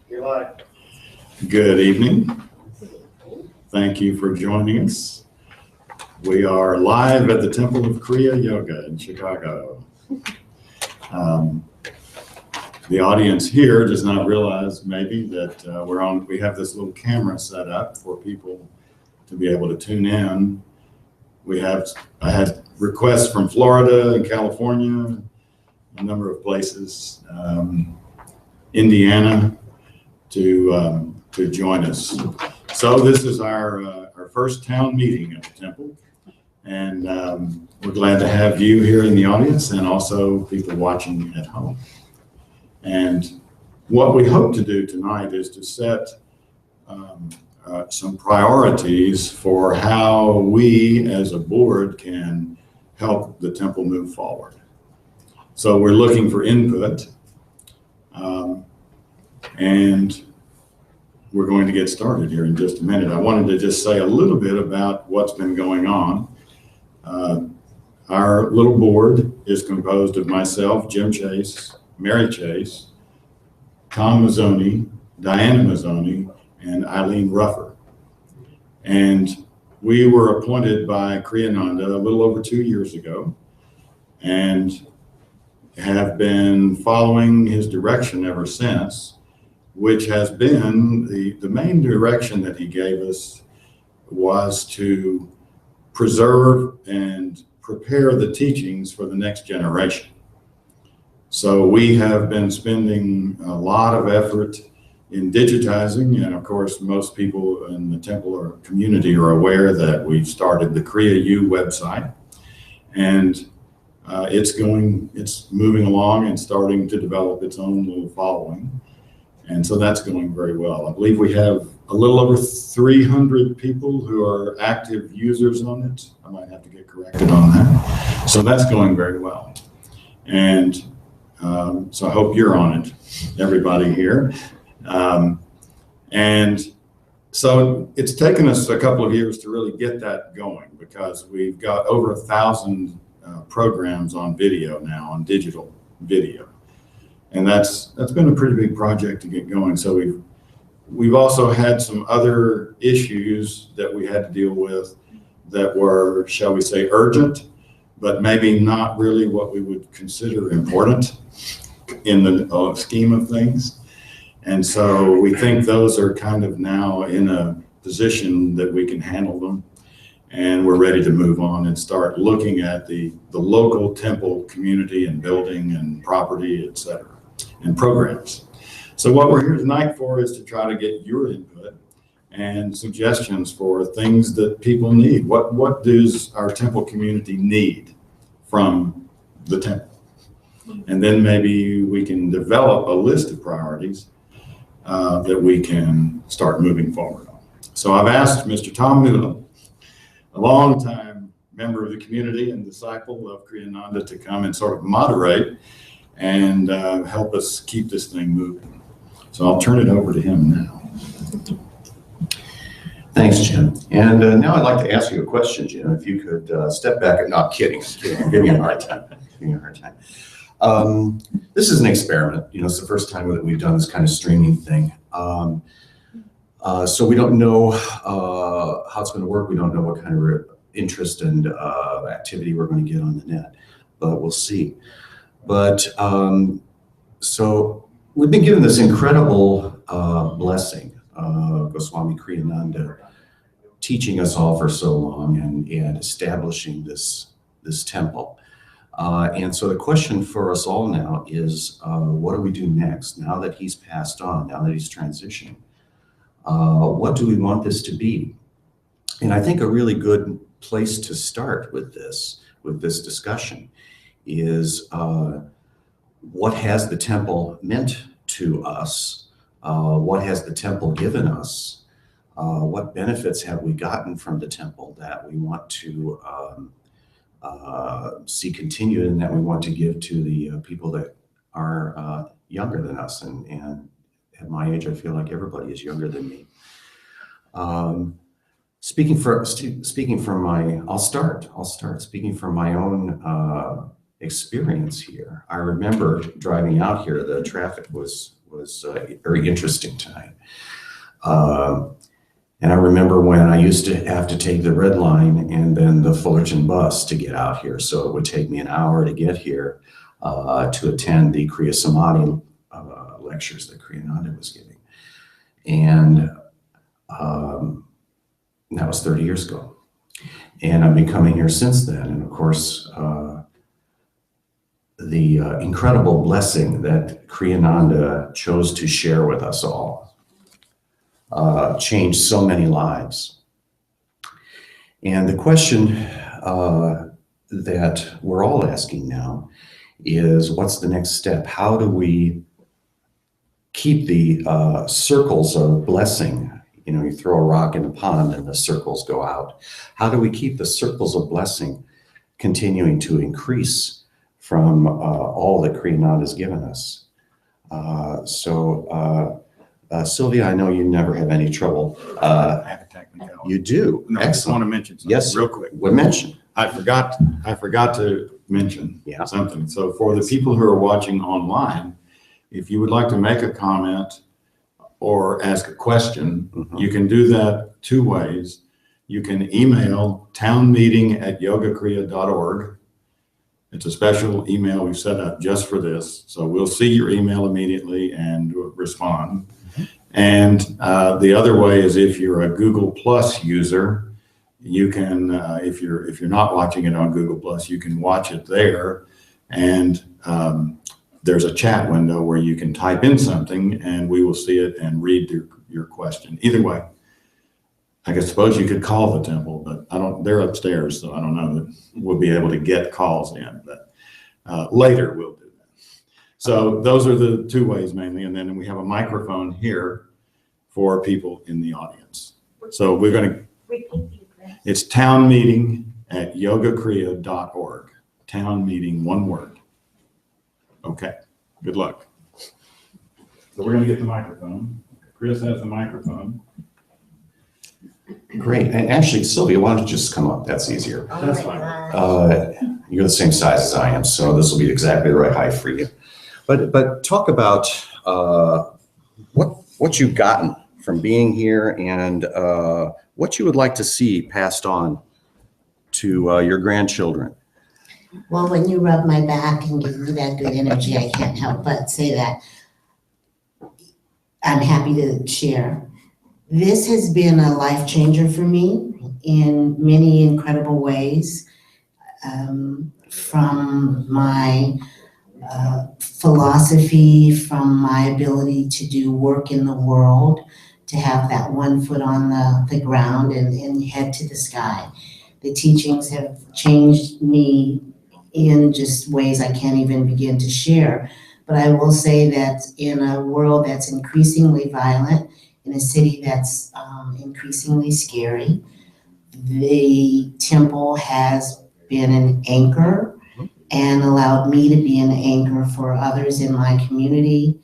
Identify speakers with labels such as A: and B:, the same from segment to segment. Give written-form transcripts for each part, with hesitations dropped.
A: You're live.
B: Good evening. Thank you for joining us. We are live at the Temple of Kriya Yoga in Chicago. The audience here does not realize maybe that we have this little camera set up for people to be able to tune in. I had requests from Florida and California, a number of places, Indiana, to join us. So this is our first town meeting at the temple, and we're glad to have you here in the audience and also people watching at home. And what we hope to do tonight is to set some priorities for how we as a board can help the temple move forward. So we're looking for input, and we're going to get started here in just a minute. I wanted to just say a little bit about what's been going on. Our little board is composed of myself, Jim Chase, Mary Chase, Tom Mazzoni, Diana Mazzoni, and Eileen Ruffer. And we were appointed by Kriyananda a little over 2 years ago and have been following his direction ever since, which has been the main direction that he gave us was to preserve and prepare the teachings for the next generation. So we have been spending a lot of effort in digitizing, and of course most people in the temple or community are aware that we've started the Kriya U website, and it's moving along and starting to develop its own little following. And so that's going very well. I believe we have a little over 300 people who are active users on it. I might have to get corrected on that. So that's going very well. And so I hope you're on it, everybody here. And so it's taken us a couple of years to really get that going because we've got over 1,000 programs on video now, on digital video. And that's been a pretty big project to get going. So we've also had some other issues that we had to deal with that were, shall we say, urgent, but maybe not really what we would consider important in the scheme of things. And so we think those are kind of now in a position that we can handle them. And we're ready to move on and start looking at the local temple community and building and property, et cetera, and programs. So what we're here tonight for is to try to get your input and suggestions for things that people need. What does our temple community need from the temple? And then maybe we can develop a list of priorities that we can start moving forward on. So I've asked Mr. Tom Mulan, a long-time member of the community and disciple of Kriyananda, to come and sort of moderate and help us keep this thing moving. So I'll turn it over to him now.
C: Thanks, Jim. And now I'd like to ask you a question, Jim. If you could step back. Not kidding. I'm giving you a hard time. This is an experiment. It's the first time that we've done this kind of streaming thing. So we don't know how it's going to work. We don't know what kind of interest and activity we're going to get on the net, but we'll see. But so we've been given this incredible blessing, Goswami Kriyananda teaching us all for so long and establishing this temple. And so the question for us all now is, what do we do next? Now that he's passed on, now that he's transitioning, what do we want this to be? And I think a really good place to start with this discussion is what has the temple meant to us? What has the temple given us? What benefits have we gotten from the temple that we want to see continued and that we want to give to the people that are younger than us? And at my age, I feel like everybody is younger than me. Speaking from my, I'll start speaking from my own experience here. I remember driving out here, the traffic was very interesting tonight. And I remember when I used to have to take the Red Line and then the Fullerton bus to get out here. So it would take me an hour to get here to attend the Kriya Samadhi lectures that Kriyananda was giving. And that was 30 years ago. And I've been coming here since then. And of course, the incredible blessing that Kriyananda chose to share with us all changed so many lives. And the question that we're all asking now is, what's the next step? How do we keep the circles of blessing? You know, you throw a rock in a pond and the circles go out. How do we keep the circles of blessing continuing to increase from all that Kriyananda has given us? Sylvia, I know you never have any trouble.
B: I have a technicality.
C: You do.
B: No, I just want to mention something real quick.
C: What mention?
B: I forgot to mention something. So for the people who are watching online, if you would like to make a comment or ask a question, you can do that two ways. You can email townmeeting@yogakriya.org. It's a special email we've set up just for this. So we'll see your email immediately and respond. And the other way is if you're a Google Plus user, you can, if you're not watching it on Google Plus, you can watch it there. And there's a chat window where you can type in something and we will see it and read your question. Either way, I suppose you could call the temple, but they're upstairs, so I don't know that we'll be able to get calls in, but later we'll do that. So those are the two ways mainly. And then we have a microphone here for people in the audience. So we're going to, it's townmeeting@yogakriya.org. Town meeting, one word. Okay, good luck. So we're going to get the microphone. Chris has the microphone.
C: Great. And actually, Sylvia, why don't you just come up? That's easier.
B: That's fine.
C: You're the same size as I am, so this will be exactly the right height for you. But talk about what you've gotten from being here and what you would like to see passed on to your grandchildren.
A: Well, when you rub my back and give me that good energy, I can't help but say that I'm happy to share. This has been a life changer for me in many incredible ways, from my philosophy, from my ability to do work in the world, to have that one foot on the ground and head to the sky. The teachings have changed me in just ways I can't even begin to share. But I will say that in a world that's increasingly violent, in a city that's increasingly scary, the temple has been an anchor and allowed me to be an anchor for others in my community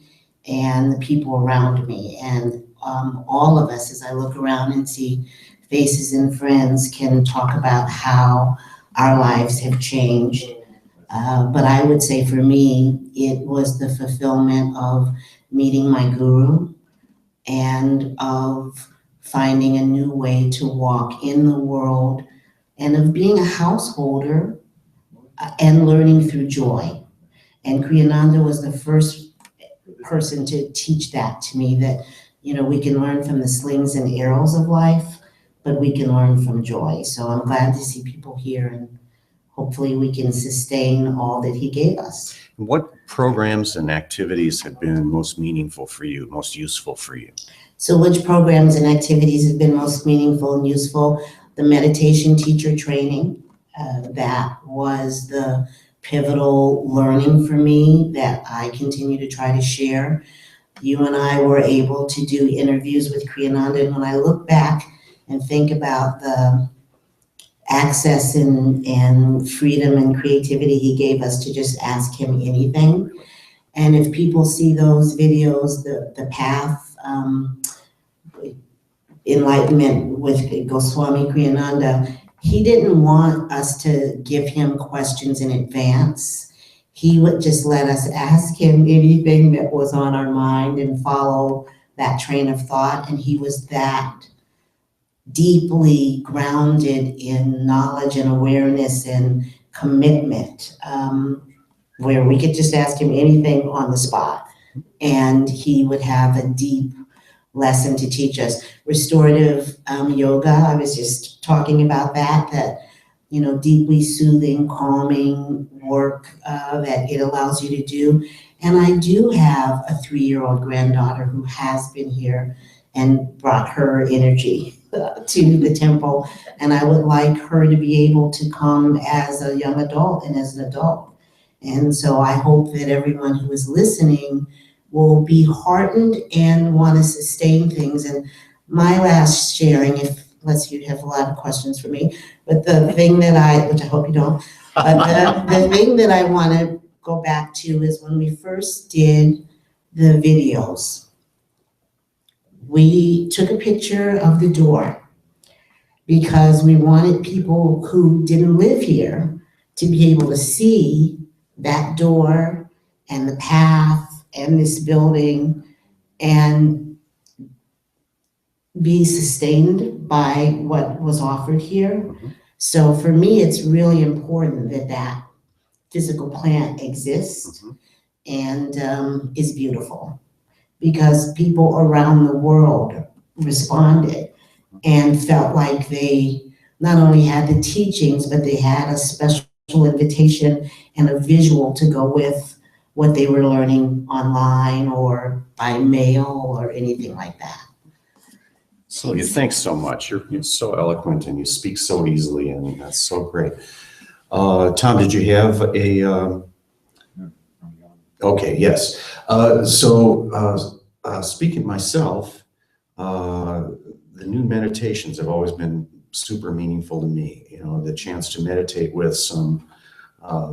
A: and the people around me. And all of us, as I look around and see faces and friends, can talk about how our lives have changed. But I would say for me, it was the fulfillment of meeting my guru and of finding a new way to walk in the world and of being a householder and learning through joy. And Kriyananda was the first person to teach that to me, that, we can learn from the slings and arrows of life, but we can learn from joy. So I'm glad to see people here, and hopefully we can sustain all that he gave us.
C: What programs and activities have been most meaningful for you, most useful for you?
A: So which programs and activities have been most meaningful and useful? The meditation teacher training, that was the pivotal learning for me that I continue to try to share. You and I were able to do interviews with Kriyananda, and when I look back and think about the access and freedom and creativity he gave us to just ask him anything. And if people see those videos, the path, enlightenment with Goswami Kriyananda, he didn't want us to give him questions in advance. he would just let us ask him anything that was on our mind and follow that train of thought. And he was that deeply grounded in knowledge and awareness and commitment, where we could just ask him anything on the spot. And he would have a deep lesson to teach us. Restorative yoga, I was just talking about that, you know, deeply soothing, calming work that it allows you to do. And I do have a 3-year-old granddaughter who has been here and brought her energy to the temple. And I would like her to be able to come as a young adult and as an adult. And so I hope that everyone who is listening will be heartened and want to sustain things. And my last sharing, unless you have a lot of questions for me, but the thing that which I hope you don't, but the thing that I want to go back to is when we first did the videos, we took a picture of the door because we wanted people who didn't live here to be able to see that door and the path and this building and be sustained by what was offered here.
C: Mhm.
A: So for me, it's really important that that physical plant exists and is beautiful, because people around the world responded and felt like they not only had the teachings, but they had a special invitation and a visual to go with what they were learning online or by mail or anything like that.
C: So thanks so much. You're so eloquent and you speak so easily, and that's so great. Tom, did you have a? Okay, yes. Speaking myself, the new meditations have always been super meaningful to me. You know, the chance to meditate with some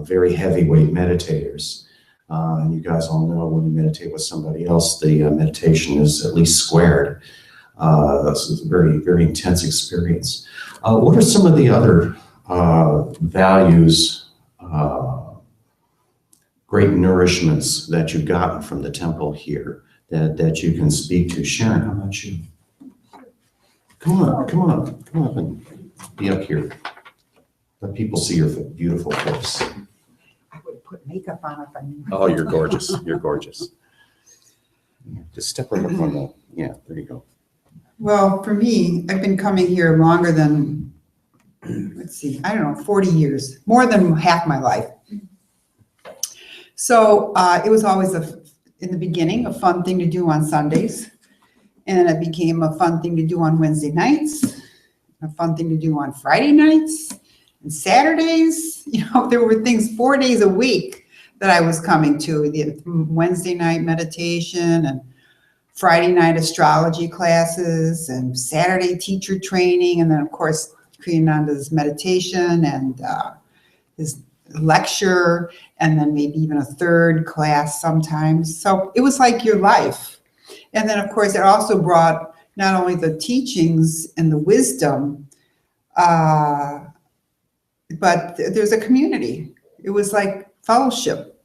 C: very heavyweight meditators. And you guys all know when you meditate with somebody else, the meditation is at least squared. It's a very, very intense experience. What are some of the other values, great nourishments that you've gotten from the temple here that you can speak to? Sharon, how about you? Come up and be up here. Let people see your beautiful face.
D: I would put makeup on if I knew.
C: Oh, you're gorgeous. You're gorgeous. Just step right up on the, yeah, there you go.
D: Well, for me, I've been coming here longer than, let's see, I don't know, 40 years, more than half my life. So it was always, in the beginning, a fun thing to do on Sundays. And then it became a fun thing to do on Wednesday nights, a fun thing to do on Friday nights and Saturdays. You know, there were things 4 days a week that I was coming to, the Wednesday night meditation and Friday night astrology classes and Saturday teacher training. And then of course, Kriyananda's meditation and his lecture, and then maybe even a third class sometimes. So it was like your life. And then of course, it also brought not only the teachings and the wisdom, but there's a community. It was like fellowship.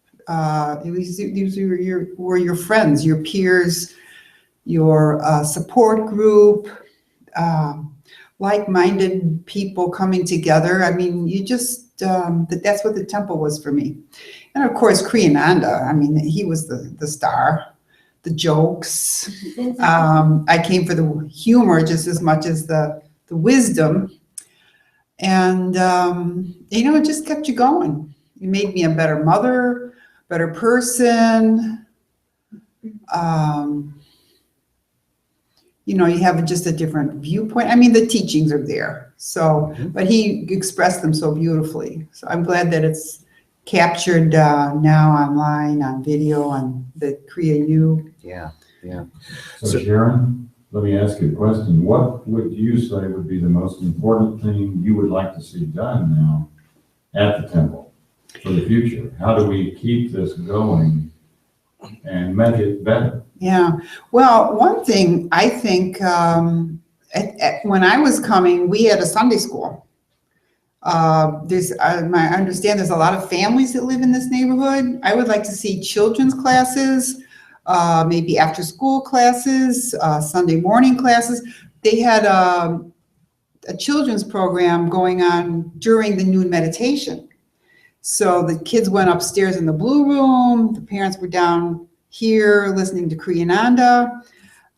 D: These were your friends, your peers, your support group, like-minded people coming together. I mean, you just, that's what the temple was for me. And of course, Kriyananda, I mean, he was the star, the jokes. I came for the humor just as much as the wisdom. And, you know, it just kept you going. It made me a better mother, better person. You know, you have just a different viewpoint. I mean, the teachings are there. So, but he expressed them so beautifully. So I'm glad that it's captured now online, on video, on the Kriya U.
C: Yeah, yeah.
E: So Sharon, let me ask you a question. What would you say would be the most important thing you would like to see done now at the temple for the future? How do we keep this going and make it better?
D: Yeah, well, one thing I think, when I was coming, we had a Sunday school. I understand there's a lot of families that live in this neighborhood. I would like to see children's classes, maybe after school classes, Sunday morning classes. They had a children's program going on during the noon meditation. So the kids went upstairs in the blue room, the parents were down here listening to Kriyananda.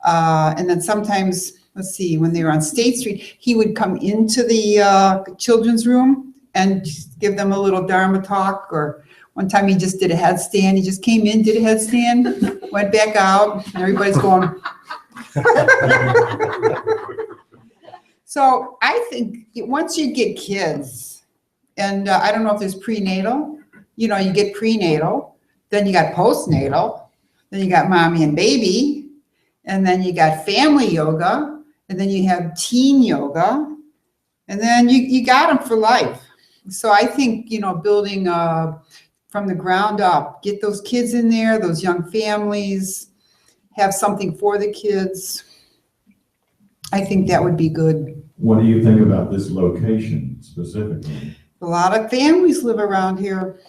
D: And then sometimes, let's see, when they were on State Street, he would come into the children's room and give them a little Dharma talk. Or one time he just did a headstand. He just came in, did a headstand, went back out, and everybody's going. So I think once you get kids, and I don't know if there's prenatal, you get prenatal, then you got postnatal, then you got mommy and baby, and then you got family yoga, and then you have teen yoga, and then you got them for life. So I think, building from the ground up, get those kids in there, those young families, have something for the kids. I think that would be good.
E: What do you think about this location specifically?
D: A lot of families live around here.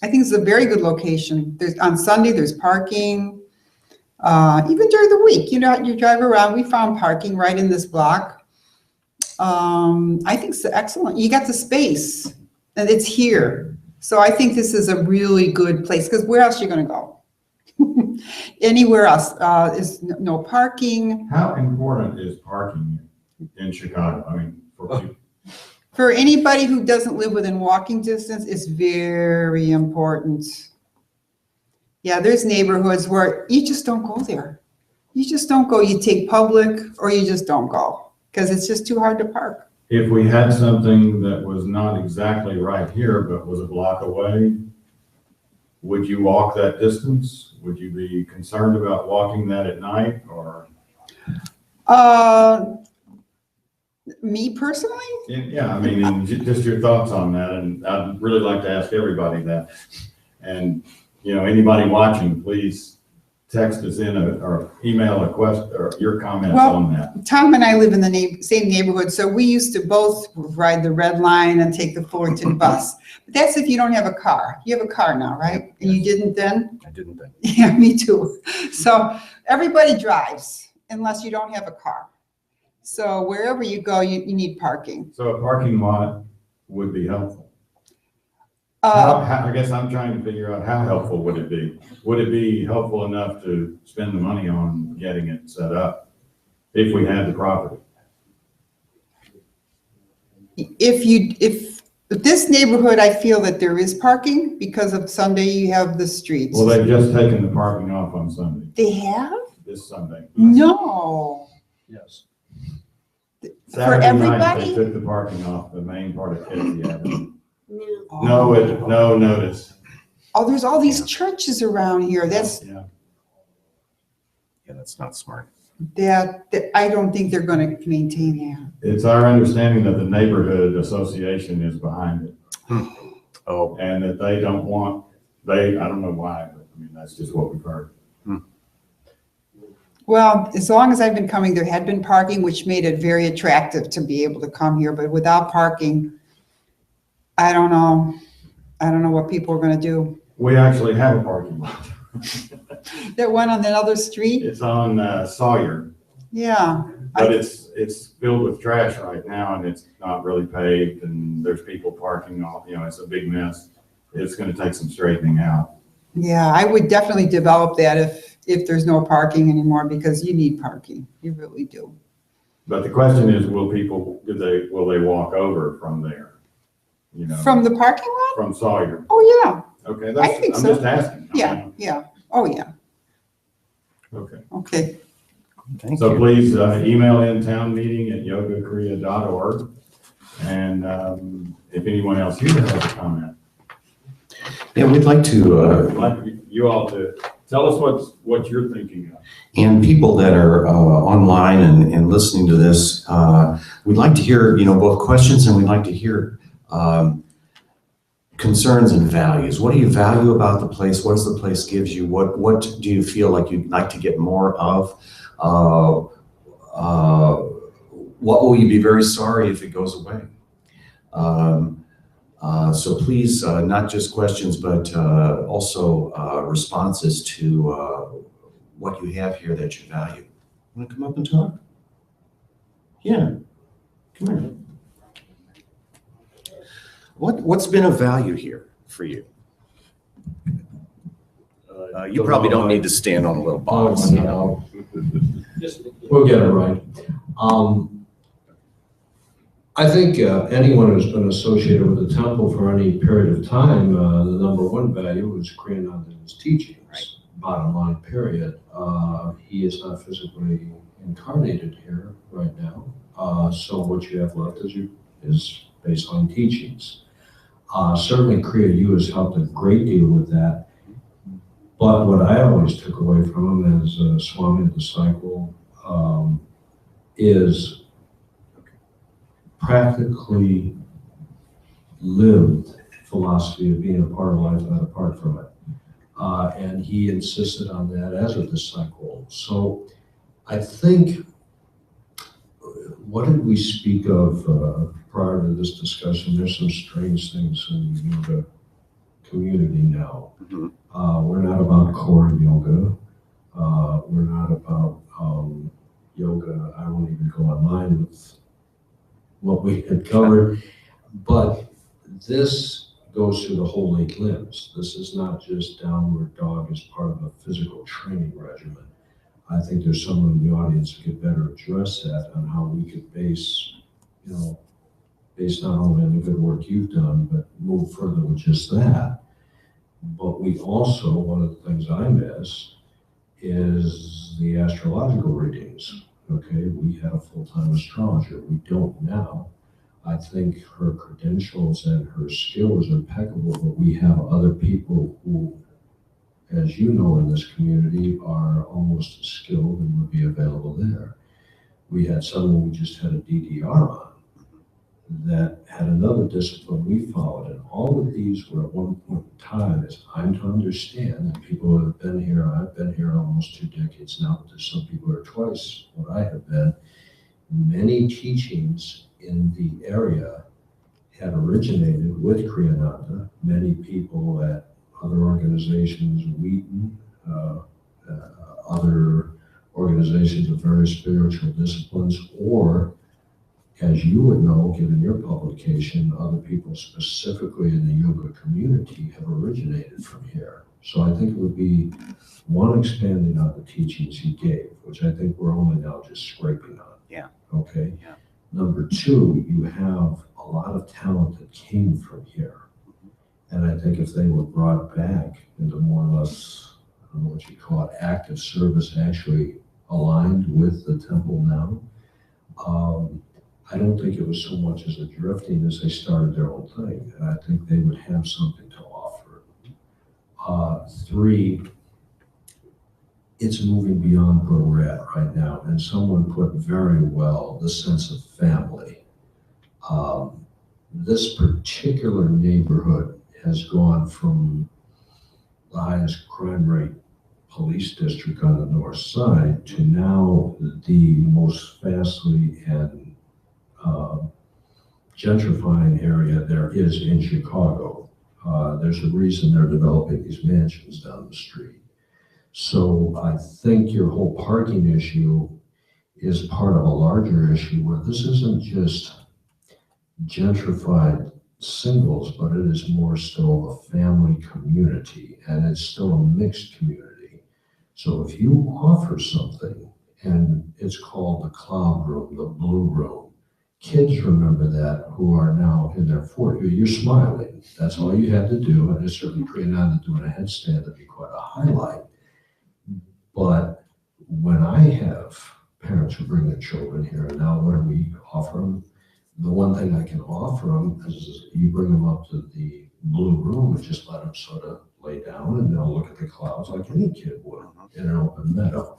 D: I think it's a very good location. On Sunday, there's parking. Even during the week, you drive around, we found parking right in this block. I think it's excellent. You got the space, and it's here. So I think this is a really good place, because where else are you going to go? Anywhere else is no parking.
E: How important is parking in Chicago? I mean, for people.
D: For anybody who doesn't live within walking distance, it's very important. Yeah, there's neighborhoods where you just don't go there. You just don't go. You take public, or you just don't go, because it's just too hard to park.
E: If we had something that was not exactly right here, but was a block away, would you walk that distance? Would you be concerned about walking that at night, or?
D: Me personally?
E: Yeah, I mean, and just your thoughts on that, and I'd really like to ask everybody that. And, anybody watching, please text us in or email a question or your comments on that.
D: Tom and I live in the same neighborhood, so we used to both ride the red line and take the Fullerton bus. But that's if you don't have a car. You have a car now, right? And you didn't then?
C: I didn't think.
D: Yeah, me too. So everybody drives unless you don't have a car. So wherever you go, you need parking.
E: So a parking lot would be helpful. I guess I'm trying to figure out how helpful would it be? Would it be helpful enough to spend the money on getting it set up if we had the property?
D: If this neighborhood, I feel that there is parking because of Sunday you have the streets.
E: Well, they've just taken the parking off on Sunday,
D: They have?
E: this Sunday.
D: No.
E: Yes.
D: For
E: Saturday night,
D: everybody?
E: they took the parking off the main part of Casey Avenue.
A: No.
E: No notice.
D: Oh, there's all these churches around here.
E: Yeah.
C: Yeah, that's not smart.
D: That I don't think they're going to maintain that.
E: It's our understanding that the neighborhood association is behind it.
C: Oh,
E: And that they don't want, I don't know why, but I mean, that's just what we've heard.
D: Well, as long as I've been coming, there had been parking, which made it very attractive to be able to come here. But without parking, I don't know. I don't know what people are going to do.
E: We actually have a parking lot.
D: That one on the other street?
E: It's on Sawyer,
D: Yeah.
E: but it's filled with trash right now, and it's not really paved, and there's people parking all, it's a big mess. It's going to take some straightening out.
D: Yeah, I would definitely develop that if there's no parking anymore, because you need parking. You really do.
E: But the question is, will they walk over from there?
D: From the parking lot?
E: From Sawyer.
D: Oh, yeah.
E: Okay,
D: I think
E: I'm
D: so.
E: just asking.
D: Yeah. Oh, yeah.
E: Okay.
D: Okay.
C: thank
E: So
C: you.
E: please email in townmeeting@yogakriya.org. And if anyone else here has a comment,
C: Yeah, we'd like to,
E: I'd like you all to tell us what you're thinking of.
C: and people that are online and listening to this, we'd like to hear, both questions, and we'd like to hear concerns and values. What do you value about the place? What does the place gives you? What do you feel like you'd like to get more of? What will you be very sorry if it goes away? So please, not just questions, but also responses to what you have here that you value. Want to come up and talk? Yeah, come here. What's been of value here for you? You probably don't need to stand on a little box.
F: Oh, no. We'll get it right. I think anyone who's been associated with the temple for any period of time, the number one value is Kriyananda's teachings.
C: Right.
F: Bottom line, period. He is not physically incarnated here right now. So what you have left is baseline teachings. Certainly Kriya, you has helped a great deal with that. But what I always took away from him as a Swami disciple is practically lived philosophy of being a part of life, not apart from it. And he insisted on that as a disciple. So I think, what did we speak of prior to this discussion? There's some strange things in the yoga community now.
C: Mhm.
F: We're not about core yoga. We're not about yoga. I won't even go online with what we had covered. But this goes through the whole 8 limbs. This is not just downward dog as part of a physical training regimen. I think there's someone in the audience who could better address that on how we could base not only on the good work you've done, but move further with just that. But we also, one of the things I miss is the astrological readings. Okay, we had a full-time astrologer. We don't now. I think her credentials and her skill is impeccable, but we have other people who, as you know, in this community are almost as skilled and would be available there. We had someone we just had a DDR on that had another discipline we followed, and all of these were at one point in time, as I'm to understand, and people who have been here, I've been here almost 2 decades now, but there's some people who are twice what I have been. Many teachings in the area had originated with Kriyananda. Many people at other organizations, Wheaton, other organizations of various spiritual disciplines, or as you would know, given your publication, other people specifically in the yoga community have originated from here. So I think it would be one, expanding on the teachings he gave, which I think we're only now just scraping on.
C: Yeah.
F: Okay.
C: Yeah.
F: Number 2, you have a lot of talent that came from here. And I think if they were brought back into more or less, I don't know what you call it, active service, actually aligned with the temple now, I don't think it was so much as a drifting as they started their own thing. And I think they would have something to offer. 3, it's moving beyond where we're at right now. And someone put very well the sense of family. This particular neighborhood has gone from the highest crime rate police district on the north side to now the most fastly and gentrifying area there is in Chicago. There's a reason they're developing these mansions down the street. So I think your whole parking issue is part of a larger issue where this isn't just gentrified singles, but it is more still a family community, and it's still a mixed community. So if you offer something, and it's called the cloud room, the blue room, kids remember that who are now in their 40s. You're smiling. That's all you had to do, and it's certainly Kriyananda doing a headstand would be quite a highlight. But when I have parents who bring their children here, and now what do we offer them? The one thing I can offer them is you bring them up to the blue room and just let them sort of lay down, and they'll look at the clouds like any kid would in an open meadow.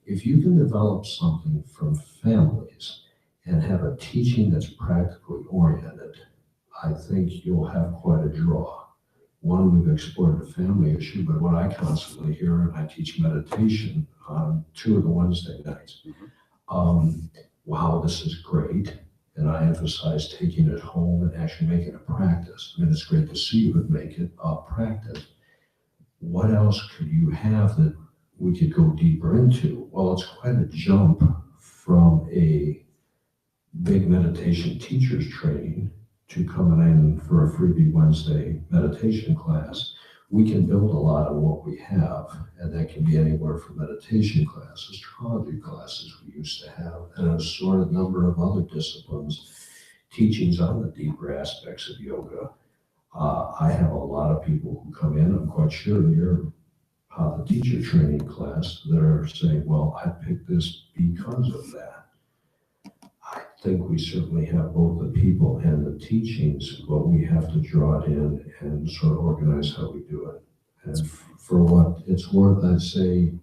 F: If you can develop something from families and have a teaching that's practically oriented, I think you'll have quite a draw. One, we've explored the family issue, but what I constantly hear, and I teach meditation on 2 of the Wednesday nights. Wow, this is great. And I emphasize taking it home and actually making it a practice. I mean, it's great to see you, but make it a practice. What else could you have that we could go deeper into? Well, it's quite a jump from a big meditation teacher's training to coming in for a Freebie Wednesday meditation class. We can build a lot on what we have, and that can be anywhere from meditation classes, astrology classes we used to have, and a sort of number of other disciplines, teachings on the deeper aspects of yoga. I have a lot of people who come in, I'm quite sure in your teacher training class, that are saying, well, I picked this because of that. I think we certainly have both the people and the teachings, but we have to draw it in and sort of organize how we do it. And for what it's worth, I'd say,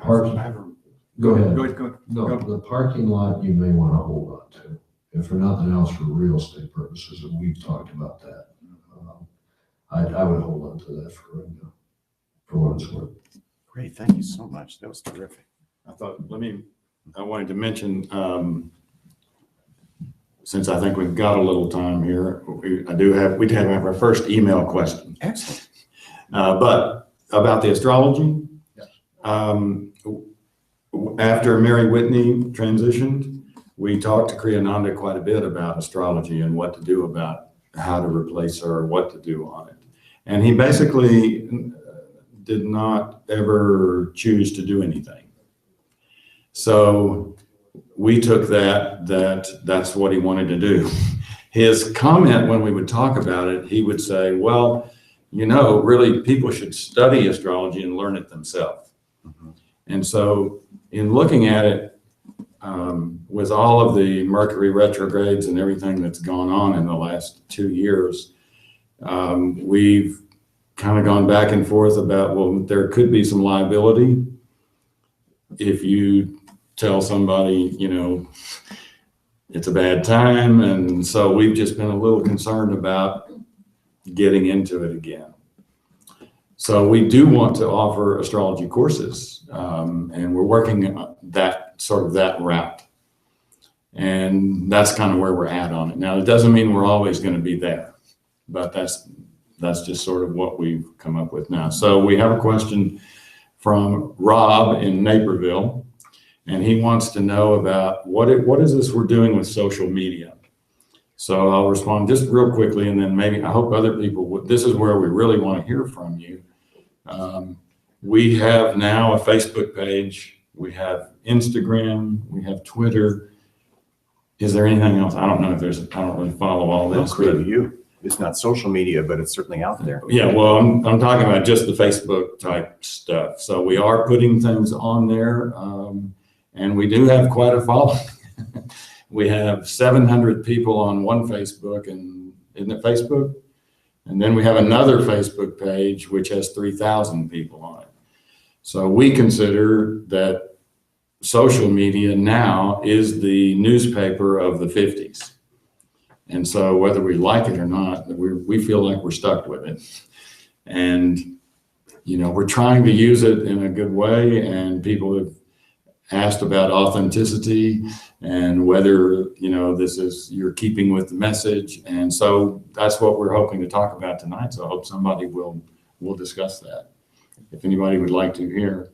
F: parking. Go ahead. No, the parking lot you may want to hold on to. If for nothing else, for real estate purposes, and we've talked about that. I would hold on to that for what it's worth.
C: Great, thank you so much. That was terrific.
B: I wanted to mention, since I think we've got a little time here, we have our first email question.
C: Excellent.
B: But about the astrology,
C: Yes.
B: After Mary Whitney transitioned, we talked to Kriya quite a bit about astrology and what to do about how to replace her, what to do on it. And he basically did not ever choose to do anything. So we took that's what he wanted to do. His comment when we would talk about it, he would say, well, really people should study astrology and learn it themselves.
C: Mm-hmm.
B: And so in looking at it, with all of the Mercury retrogrades and everything that's gone on in the last 2 years, we've kind of gone back and forth about, well, there could be some liability if you tell somebody, it's a bad time. And so we've just been a little concerned about getting into it again. So we do want to offer astrology courses, and we're working that route. And that's kind of where we're at on it. Now, it doesn't mean we're always going to be there, but that's just sort of what we've come up with now. So we have a question from Rob in Naperville, and he wants to know about what is this we're doing with social media. So I'll respond just real quickly, and then maybe I hope other people would. This is where we really want to hear from you. We have now a Facebook page. We have Instagram. We have Twitter. Is there anything else? I don't know if I don't really follow all this.
C: It's not social media, but it's certainly out there.
B: Yeah, well, I'm talking about just the Facebook type stuff. So we are putting things on there, and we do have quite a following. We have 700 people on one Facebook, and isn't it Facebook? And then we have another Facebook page which has 3,000 people on it. So we consider that social media now is the newspaper of the 50s. And so whether we like it or not, we feel like we're stuck with it. And, we're trying to use it in a good way. And people have asked about authenticity and whether, you're keeping with the message. And so that's what we're hoping to talk about tonight. So I hope somebody will discuss that. If anybody would like to hear,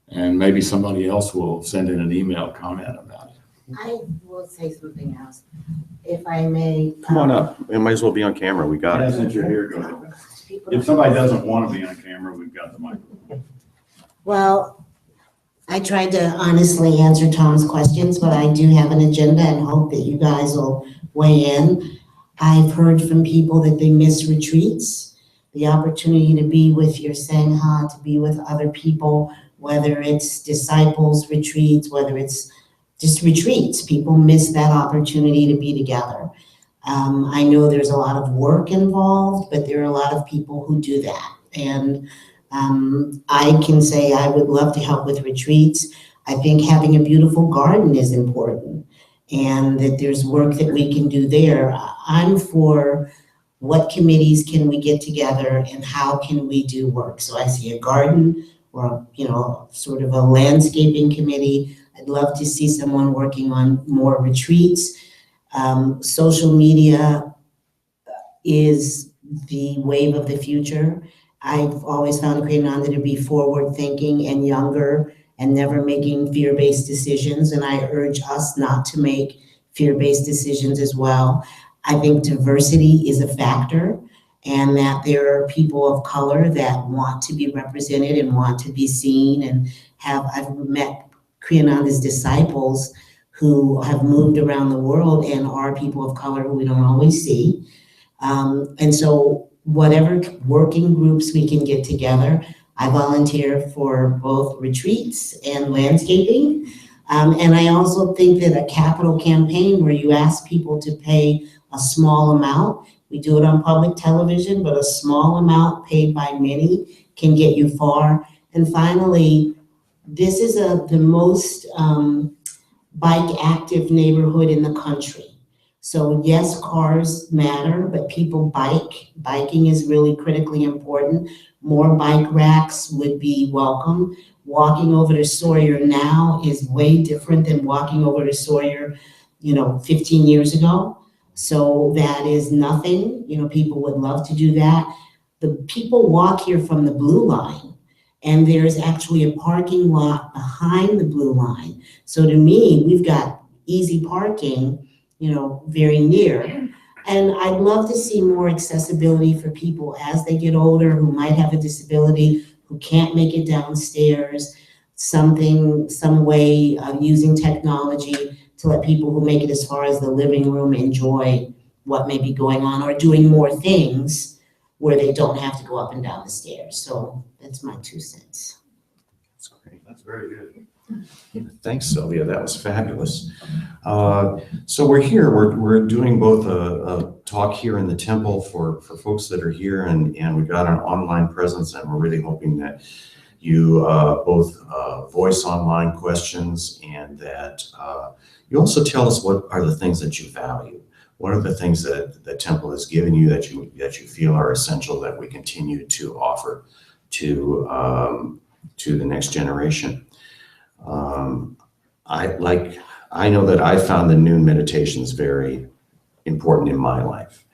B: and maybe somebody else will send in an email comment about it.
A: I will say something else, if I may.
C: Come on up. It might as well be on camera. We got it.
B: Since you're here, go ahead. If somebody doesn't want to be on camera, we've got the microphone.
A: Well, I tried to honestly answer Tom's questions, but I do have an agenda and hope that you guys will weigh in. I've heard from people that they miss retreats, the opportunity to be with your Sangha, to be with other people, whether it's disciples retreats, whether it's just retreats. People miss that opportunity to be together. I know there's a lot of work involved, but there are a lot of people who do that. And I can say I would love to help with retreats. I think having a beautiful garden is important, and that there's work that we can do there. I'm for what committees can we get together and how can we do work. So I see a garden or, sort of a landscaping committee, I'd love to see someone working on more retreats. Social media is the wave of the future. I've always found Kriyananda to be forward thinking and younger and never making fear-based decisions. And I urge us not to make fear-based decisions as well. I think diversity is a factor, and that there are people of color that want to be represented and want to be seen and I've met Kriyananda's disciples who have moved around the world and are people of color who we don't always see. And so whatever working groups we can get together, I volunteer for both retreats and landscaping. And I also think that a capital campaign where you ask people to pay a small amount, we do it on public television, but a small amount paid by many can get you far. And finally, this is the most bike active neighborhood in the country. So yes, cars matter, but people bike. Biking is really critically important. More bike racks would be welcome. Walking over to Sawyer now is way different than walking over to Sawyer, 15 years ago. So that is nothing. People would love to do that. The people walk here from the Blue Line, and there's actually a parking lot behind the Blue Line. So to me, we've got easy parking, very near. And I'd love to see more accessibility for people as they get older who might have a disability, who can't make it downstairs, some way of using technology to let people who make it as far as the living room enjoy what may be going on or doing more things where they don't have to go up and down the stairs. So that's my 2 cents.
C: That's great.
B: That's very good.
C: Thanks, Sylvia. That was fabulous. So we're here. We're doing both a talk here in the temple for folks that are here, and we've got an online presence, and we're really hoping that you both voice online questions, and that you also tell us what are the things that you value. What are the things that the temple has given you that you feel are essential that we continue to offer to the next generation? I know that I found the noon meditations very important in my life.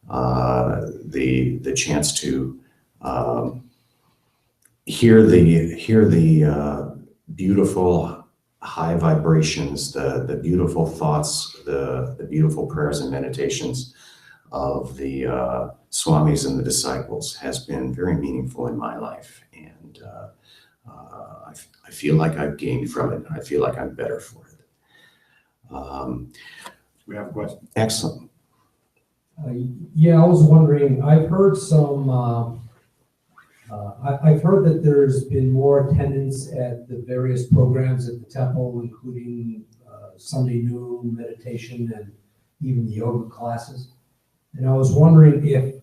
C: The chance to hear the beautiful high vibrations, the beautiful thoughts, the beautiful prayers and meditations of the swamis and the disciples has been very meaningful in my life, and I feel like I've gained from it. I feel like I'm better for it.
B: We have a question.
C: Excellent.
G: Yeah, I was wondering, I've heard I've heard that there's been more attendance at the various programs at the temple, including Sunday noon meditation and even the yoga classes. And I was wondering if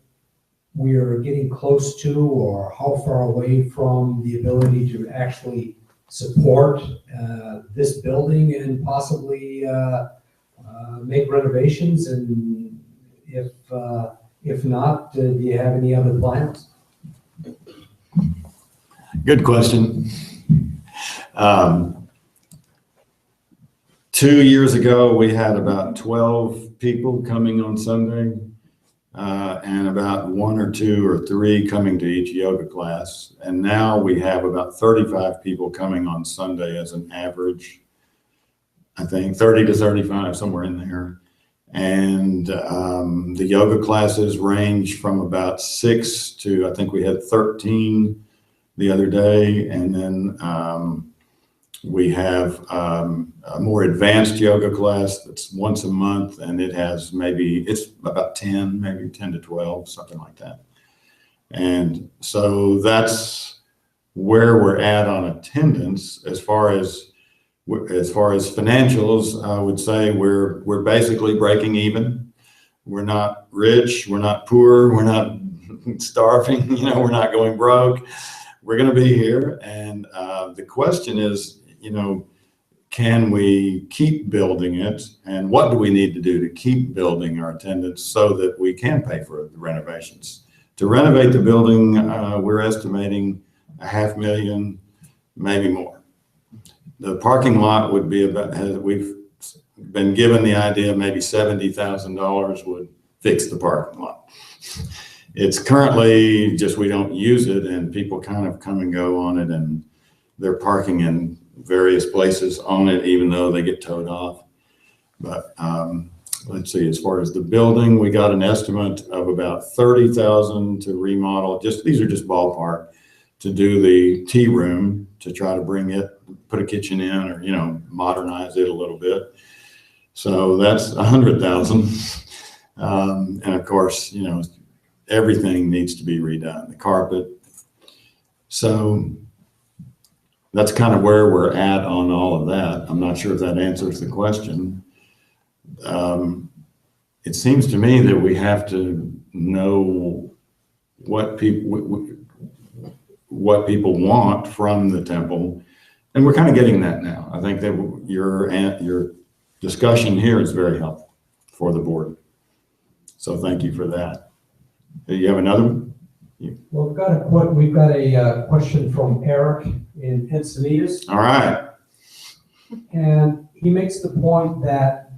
G: we are getting close to or how far away from the ability to actually support this building and possibly make renovations, and if not, do you have any other plans?
B: Good question. 2 years ago, we had about 12 people coming on Sunday, and about 1 or 2 or 3 coming to each yoga class. And now we have about 35 people coming on Sunday as an average, I think 30 to 35, somewhere in there. And the yoga classes range from about 6 to, I think we had 13 the other day. And then we have a more advanced yoga class that's once a month, and it's about 10, maybe 10 to 12, something like that. And so that's where we're at on attendance. As far as financials, I would say we're basically breaking even. We're not rich, we're not poor, we're not starving, we're not going broke. We're going to be here, and the question is, can we keep building it, and what do we need to do to keep building our attendance so that we can pay for the renovations? To renovate the building, we're estimating $500,000, maybe more. the parking lot would be about, we've been given the idea maybe $70,000 would fix the parking lot. It's currently just, we don't use it and people kind of come and go on it, and they're parking in various places on it, even though they get towed off. But let's see, as far as the building, we got an estimate of about $30,000 to remodel. These are just ballpark, to do the tea room, to try to bring it, put a kitchen in, or, modernize it a little bit. So that's $100,000. And of course, everything needs to be redone, the carpet. So that's kind of where we're at on all of that. I'm not sure if that answers the question. It seems to me that we have to know what people want from the temple, and we're kind of getting that now. I think that your discussion here is very helpful for the board. So thank you for that. Do you have another one?
G: Well, we've got a question from Eric in Encinitas,
B: All right.
G: and he makes the point that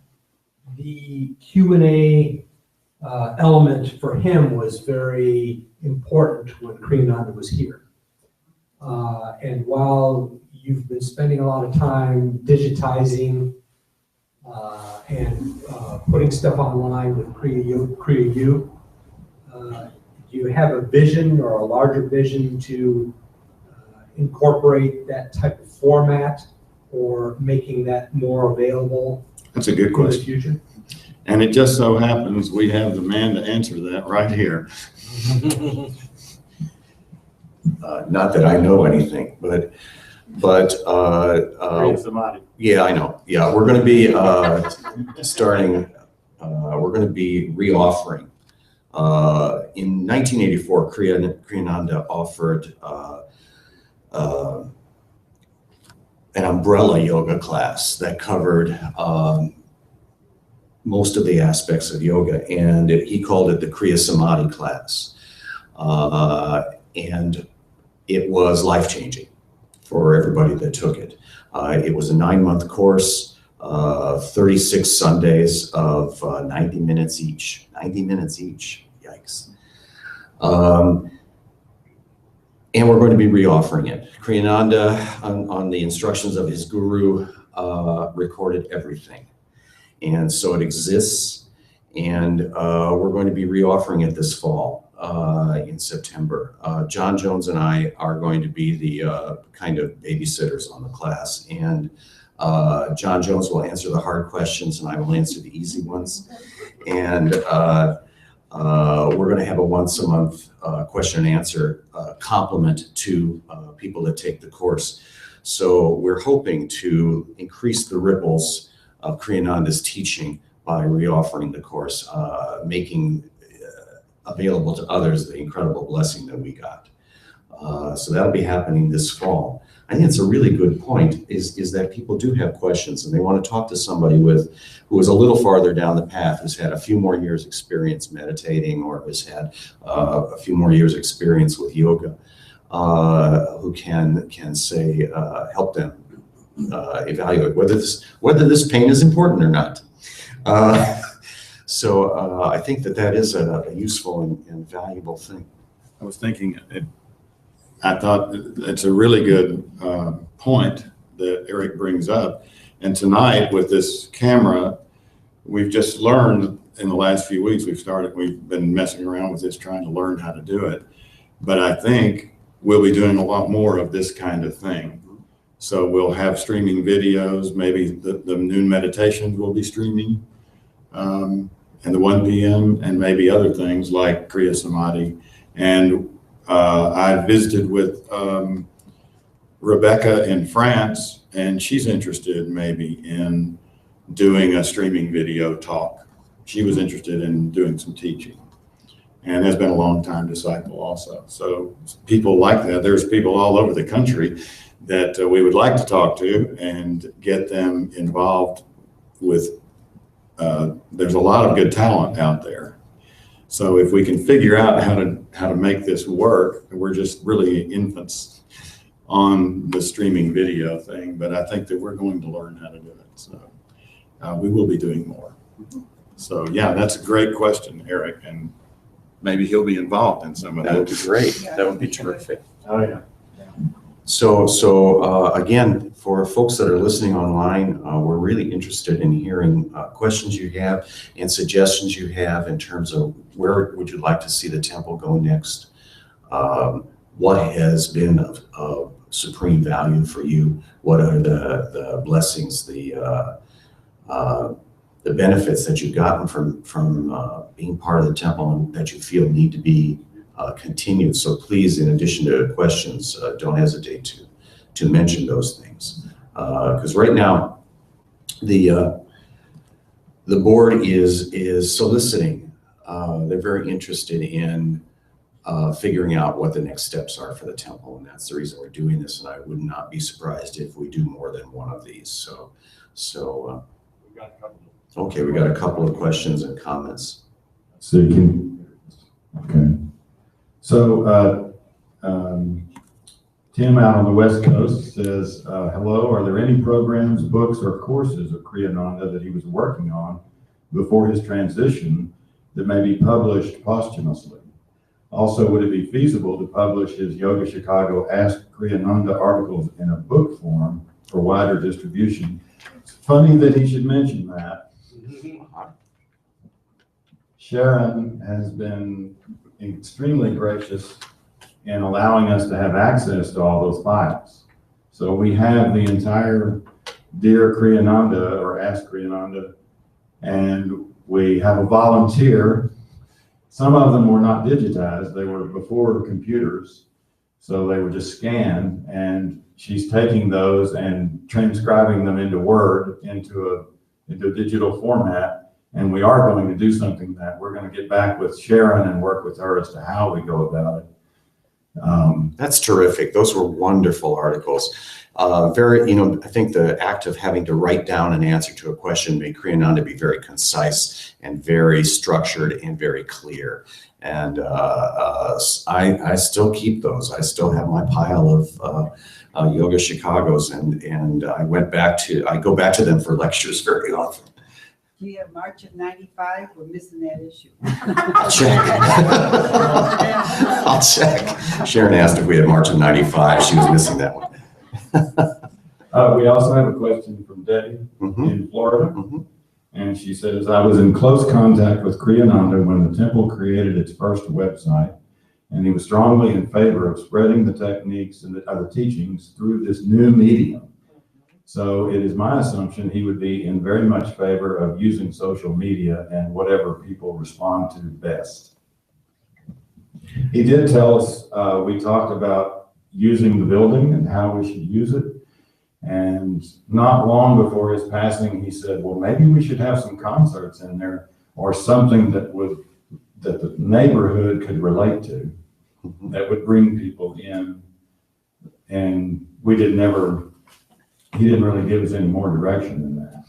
G: the Q&A element for him was very important when Kriyananda was here. And while you've been spending a lot of time digitizing and putting stuff online with Kriya U, do you have a vision or a larger vision to incorporate that type of format, or making that more available
B: That's a good
G: in the
B: question.
G: future?
B: And it just so happens we have the man to answer that right here.
C: Not that I know anything, but yeah, I know. Yeah, we're going to be starting. We're going to be reoffering. In 1984, Kriyananda offered an umbrella yoga class that covered most of the aspects of yoga, and he called it the Kriya Samadhi class. And it was life-changing for everybody that took it. It was a 9-month course, 36 Sundays of 90 minutes each. 90 minutes each, yikes. And we're going to be reoffering it. Kriyananda, on the instructions of his guru, recorded everything. And so it exists, and we're going to be reoffering it this fall in September. John Jones and I are going to be the kind of babysitters on the class, and John Jones will answer the hard questions and I will answer the easy ones. And we're going to have a once-a-month question and answer complement to people that take the course. So we're hoping to increase the ripples of Kriyananda's teaching by reoffering the course, making available to others the incredible blessing that we got. So that'll be happening this fall. I think it's a really good point, is that people do have questions and they want to talk to somebody who is a little farther down the path, who's had a few more years experience meditating, or has had a few more years experience with yoga, who can say, help them evaluate whether this pain is important or not. So I think that is a useful and valuable thing.
B: I was thinking, I thought it's a really good point that Eric brings up. And tonight with this camera, we've just learned in the last few weeks, we've been messing around with this, trying to learn how to do it. But I think we'll be doing a lot more of this kind of thing. So we'll have streaming videos, maybe the noon meditations will be streaming, and the 1 p.m. and maybe other things like Kriya Samadhi. And I visited with Rebecca in France, and she's interested maybe in doing a streaming video talk. She was interested in doing some teaching, and has been a long time disciple also. So people like that. There's people all over the country that we would like to talk to and get them involved with. There's a lot of good talent out there. So if we can figure out how to make this work, we're just really infants on the streaming video thing, but I think that we're going to learn how to do it. So we will be doing more. So yeah, that's a great question, Eric, and maybe he'll be involved in some of
C: That would
B: that.
C: be great. That would be terrific.
B: Oh, yeah.
C: So again, for folks that are listening online, we're really interested in hearing questions you have and suggestions you have in terms of where would you like to see the temple go next? What has been of supreme value for you? What are the blessings, the benefits that you've gotten from being part of the temple and that you feel need to be continued? So please, in addition to questions, don't hesitate to mention those things. Because right now, the board is soliciting. They're very interested in figuring out what the next steps are for the temple, and that's the reason we're doing this. And I would not be surprised if we do more than one of these. So okay, we got a couple of questions and comments.
E: So you can, okay. So Tim out on the West Coast says, hello, are there any programs, books, or courses of Kriyananda that he was working on before his transition that may be published posthumously? Also, would it be feasible to publish his Yoga Chicago Ask Kriyananda articles in a book form for wider distribution? It's funny that he should mention that. Sharon has been extremely gracious in allowing us to have access to all those files. So we have the entire Dear Kriyananda or Ask Kriyananda, and we have a volunteer. Some of them were not digitized, they were before computers, so they were just scanned, and she's taking those and transcribing them into Word, into a digital format. And we are going to do something that we're going to get back with Sharon and work with her as to how we go about it.
C: That's terrific. Those were wonderful articles. Very, I think the act of having to write down an answer to a question made Kriyananda be very concise and very structured and very clear. And I still keep those. I still have my pile of Yoga Chicago's, and I go back to them for lectures very often.
D: We have March of '95, we're missing that issue.
C: I'll check. I'll check. Sharon asked if we had March of '95. She was missing that one.
E: We also have a question from Debbie in Florida. And she says, I was in close contact with Kriyananda when the temple created its first website, and he was strongly in favor of spreading the techniques and the other teachings through this new medium. So it is my assumption he would be in very much favor of using social media and whatever people respond to best. He did tell us, we talked about using the building and how we should use it. And not long before his passing, he said, well, maybe we should have some concerts in there or something that the neighborhood could relate to, that would bring people in. And he didn't really give us any more direction than that.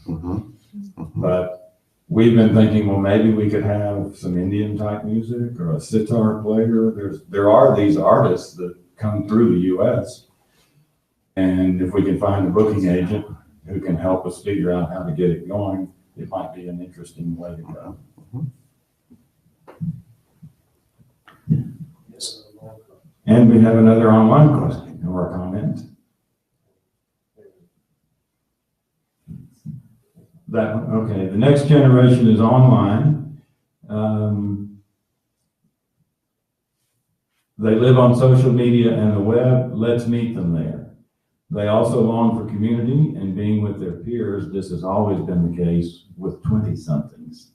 E: But we've been thinking, well, maybe we could have some Indian type music or a sitar player. There are these artists that come through the US. And if we can find a booking agent who can help us figure out how to get it going, it might be an interesting way to go. And we have another online question or comment. That one, okay. The next generation is online. They live on social media and the web. Let's meet them there. They also long for community and being with their peers. This has always been the case with 20-somethings.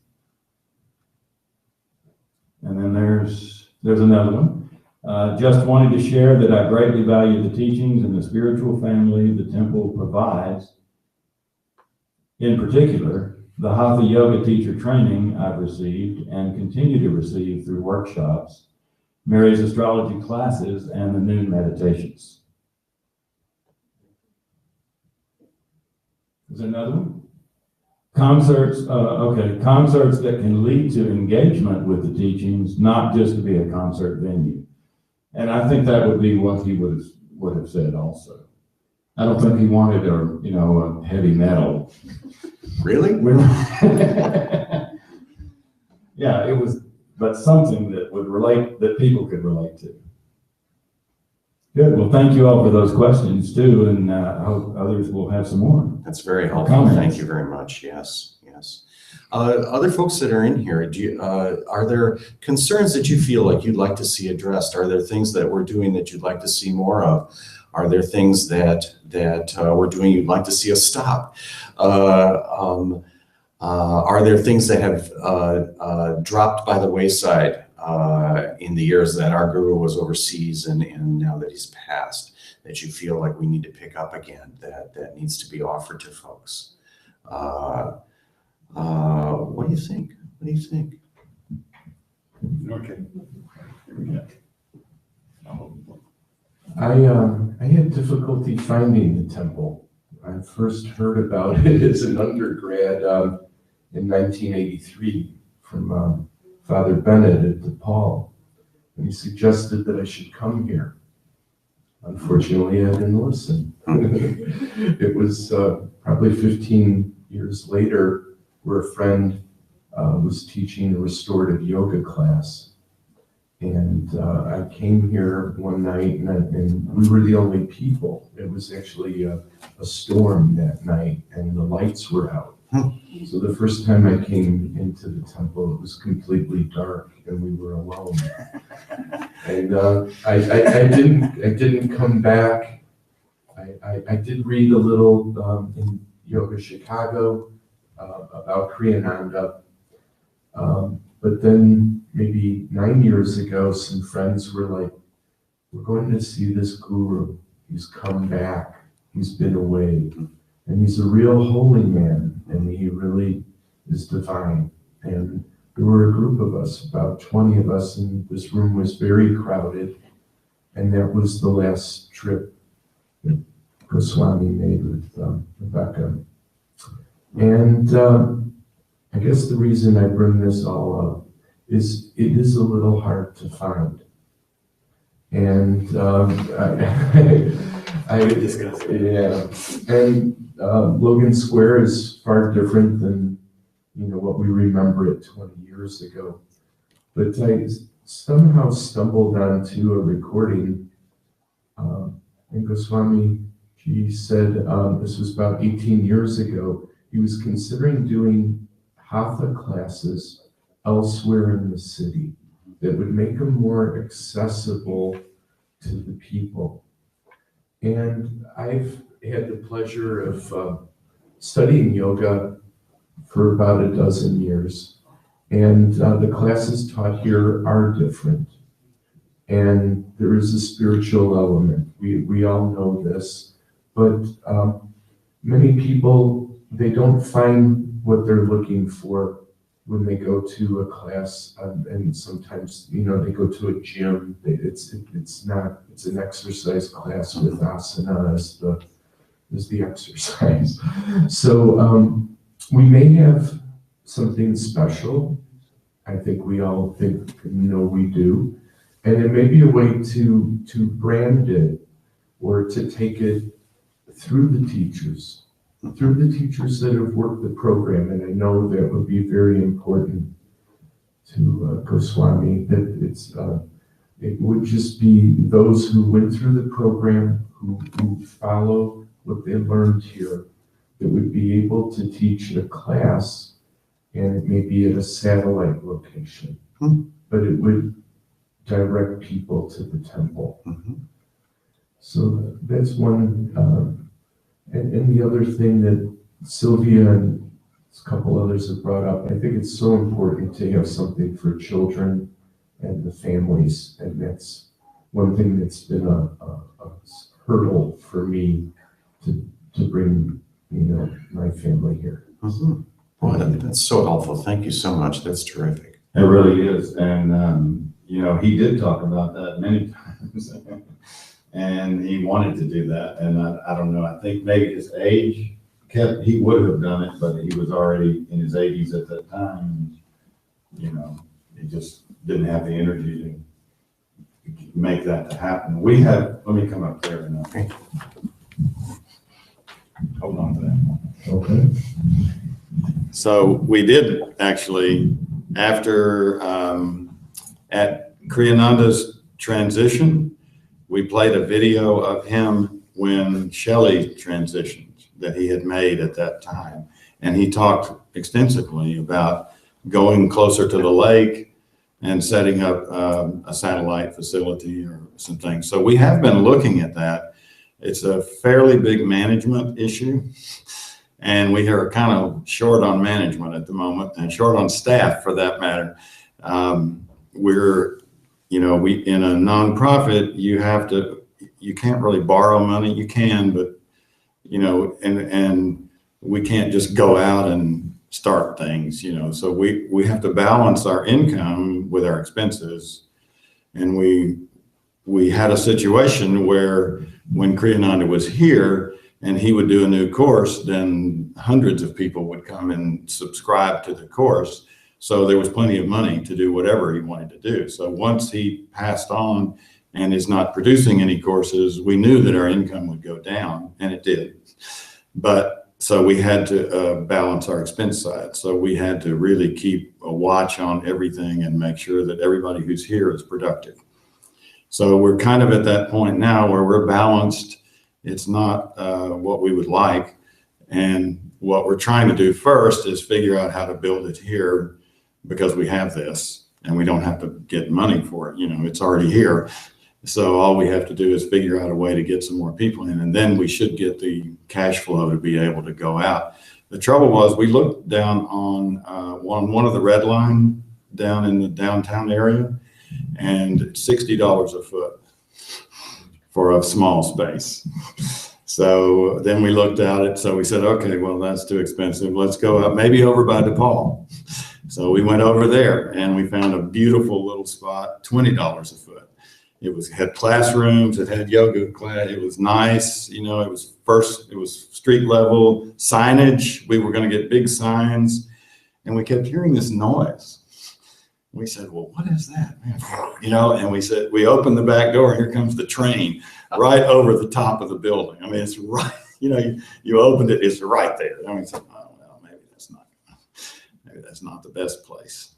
E: And then there's another one. Just wanted to share that I greatly value the teachings and the spiritual family the temple provides. In particular, the Hatha Yoga teacher training I've received and continue to receive through workshops, Mary's astrology classes, and the noon meditations. Is there another one? Concerts that can lead to engagement with the teachings, not just to be a concert venue. And I think that would be what he was would have said also. I don't think he wanted a heavy metal.
C: Really?
E: Yeah, it was, but something that would relate, that people could relate to. Good. Well, thank you all for those questions too, and I hope others will have some more.
C: That's very helpful.
E: Comments.
C: Thank you very much. Yes, yes. Other folks that are in here, are there concerns that you feel like you'd like to see addressed? Are there things that we're doing that you'd like to see more of? Are there things that we're doing you'd like to see us stop? Are there things that have dropped by the wayside in the years that our guru was overseas and now that he's passed, that you feel like we need to pick up again, that needs to be offered to folks? What do you think? What do you think?
E: Okay.
F: I had difficulty finding the temple. I first heard about it as an undergrad in 1983 from Father Bennett at DePaul. And he suggested that I should come here. Unfortunately, I didn't listen. It was probably 15 years later where a friend was teaching a restorative yoga class. And I came here one night and we were the only people. It was actually a storm that night and the lights were out. So the first time I came into the temple, it was completely dark and we were alone. And I didn't come back. I did read a little in Yoga Chicago about Kriya. But then maybe 9 years ago, some friends were like, we're going to see this guru. He's come back. He's been away. And he's a real holy man. And he really is divine. And there were a group of us, about 20 of us, and this room was very crowded. And that was the last trip that Goswami made with Rebecca. And I guess the reason I bring this all up is it is a little hard to find. And Logan Square is far different than what we remember it 20 years ago. But I somehow stumbled onto a recording, and Goswami, he said this was about 18 years ago. He was considering doing Hatha classes elsewhere in the city that would make them more accessible to the people. And I've had the pleasure of studying yoga for about a dozen years. And the classes taught here are different. And there is a spiritual element. We all know this. But many people, they don't find what they're looking for when they go to a class, and sometimes they go to a gym. It's an exercise class with asana as the exercise. So we may have something special. I think we all we do, and it may be a way to brand it or to take it through the teachers that have worked the program. And I know that would be very important to Goswami, that it would just be those who went through the program, who follow what they learned here, that would be able to teach a class, and it may be at a satellite location, but it would direct people to the temple. So that's one. And the other thing that Sylvia and a couple others have brought up, I think it's so important to have something for children and the families. And that's one thing that's been a hurdle for me to bring, my family here.
C: Boy, that's so helpful. Thank you so much. That's terrific.
E: It really is. And, he did talk about that many times. And he wanted to do that. And I don't know, I think maybe his age he would have done it, but he was already in his 80s at that time. He just didn't have the energy to
B: make that to happen. We have, let me come up there and hold on to that.
F: Okay.
B: So we did actually, after, at Kriyananda's transition, we played a video of him when Shelley transitioned that he had made at that time. And he talked extensively about going closer to the lake and setting up a satellite facility or some things. So we have been looking at that. It's a fairly big management issue. And we are kind of short on management at the moment and short on staff for that matter. We in a nonprofit, you can't really borrow money. You can, but and we can't just go out and start things, so we have to balance our income with our expenses. And we had a situation where when Kriyananda was here and he would do a new course, then hundreds of people would come and subscribe to the course. So there was plenty of money to do whatever he wanted to do. So once he passed on and is not producing any courses, we knew that our income would go down, and it did. But so we had to balance our expense side. So we had to really keep a watch on everything and make sure that everybody who's here is productive. So we're kind of at that point now where we're balanced. It's not what we would like. And what we're trying to do first is figure out how to build it here, because we have this and we don't have to get money for it. It's already here. So all we have to do is figure out a way to get some more people in, and then we should get the cash flow to be able to go out. The trouble was we looked down on one of the red line down in the downtown area, and it's $60 a foot for a small space. So then we looked at it. So we said, okay, well, that's too expensive. Let's go up maybe over by DePaul. So we went over there and we found a beautiful little spot, $20 a foot. It had classrooms, it had yoga class, it was nice, it was street level signage. We were going to get big signs, and we kept hearing this noise. We said, well, what is that, man? And we said, we opened the back door, and here comes the train right over the top of the building. I mean, it's right, you opened it, it's right there. I mean, oh, well, maybe that's not the best place.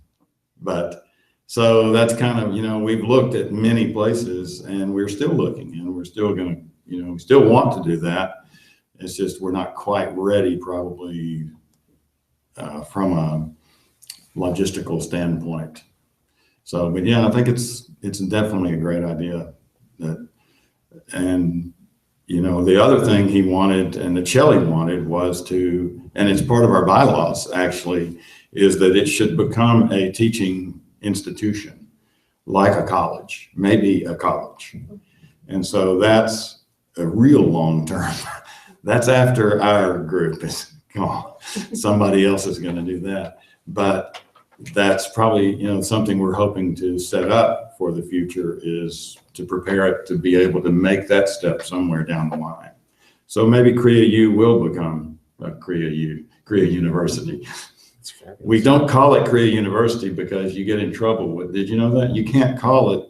B: But so that's kind of, we've looked at many places, and we're still looking, and we're still going to, we still want to do that. It's just we're not quite ready probably from a logistical standpoint. So, but yeah, I think it's definitely a great idea. And the other thing he wanted and that Shelley wanted was to, and it's part of our bylaws actually, is that it should become a teaching institution, like a college, maybe a college. And so that's a real long term. That's after our group is gone. Somebody else is going to do that. But that's probably, something we're hoping to set up for the future, is to prepare it to be able to make that step somewhere down the line. So maybe Kriya U will become a Kriya University. We don't call it Kriya University because you get in trouble with, did you know that? You can't call it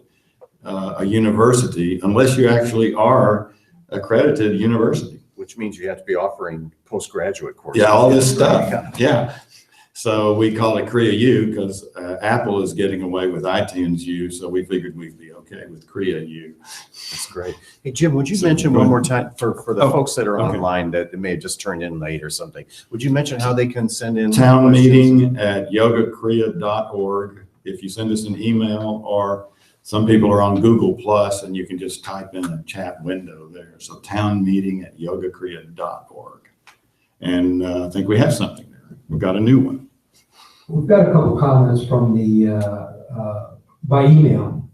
B: a university unless you actually are accredited university.
C: Which means you have to be offering postgraduate courses.
B: Yeah, all this stuff. Yeah. So we call it Kriya U because Apple is getting away with iTunes U, so we figured we'd be okay with Kriya U.
C: That's great. Hey, Jim, would you mention one more time for the folks that are
B: okay.
C: online that may have just turned in late or something? Would you mention how they can send in
B: town
C: questions?
B: meeting at yogakriya.org. If you send us an email, or some people are on Google Plus and you can just type in a chat window there. So town meeting at yogakriya.org. And I think we have something there. We've got a new one.
G: We've got a couple comments from by email.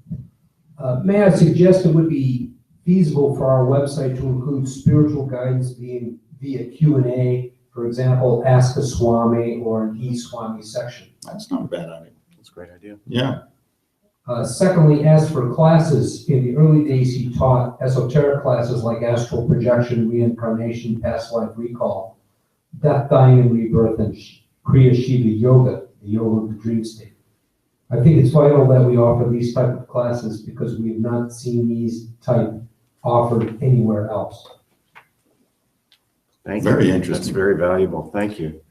G: May I suggest it would be feasible for our website to include spiritual guidance being via Q&A, for example, Ask a Swami or an E-Swami section.
B: That's not a bad idea.
C: That's a great idea.
B: Yeah.
G: Secondly, as for classes, in the early days he taught esoteric classes like astral projection, reincarnation, past life recall, death, dying, and rebirth, and Kriya Shiva Yoga, the yoga of the dream state. I think it's vital that we offer these type of classes because we've not seen these type offered anywhere else.
C: Thank you.
B: Very interesting.
C: That's very valuable. Thank you.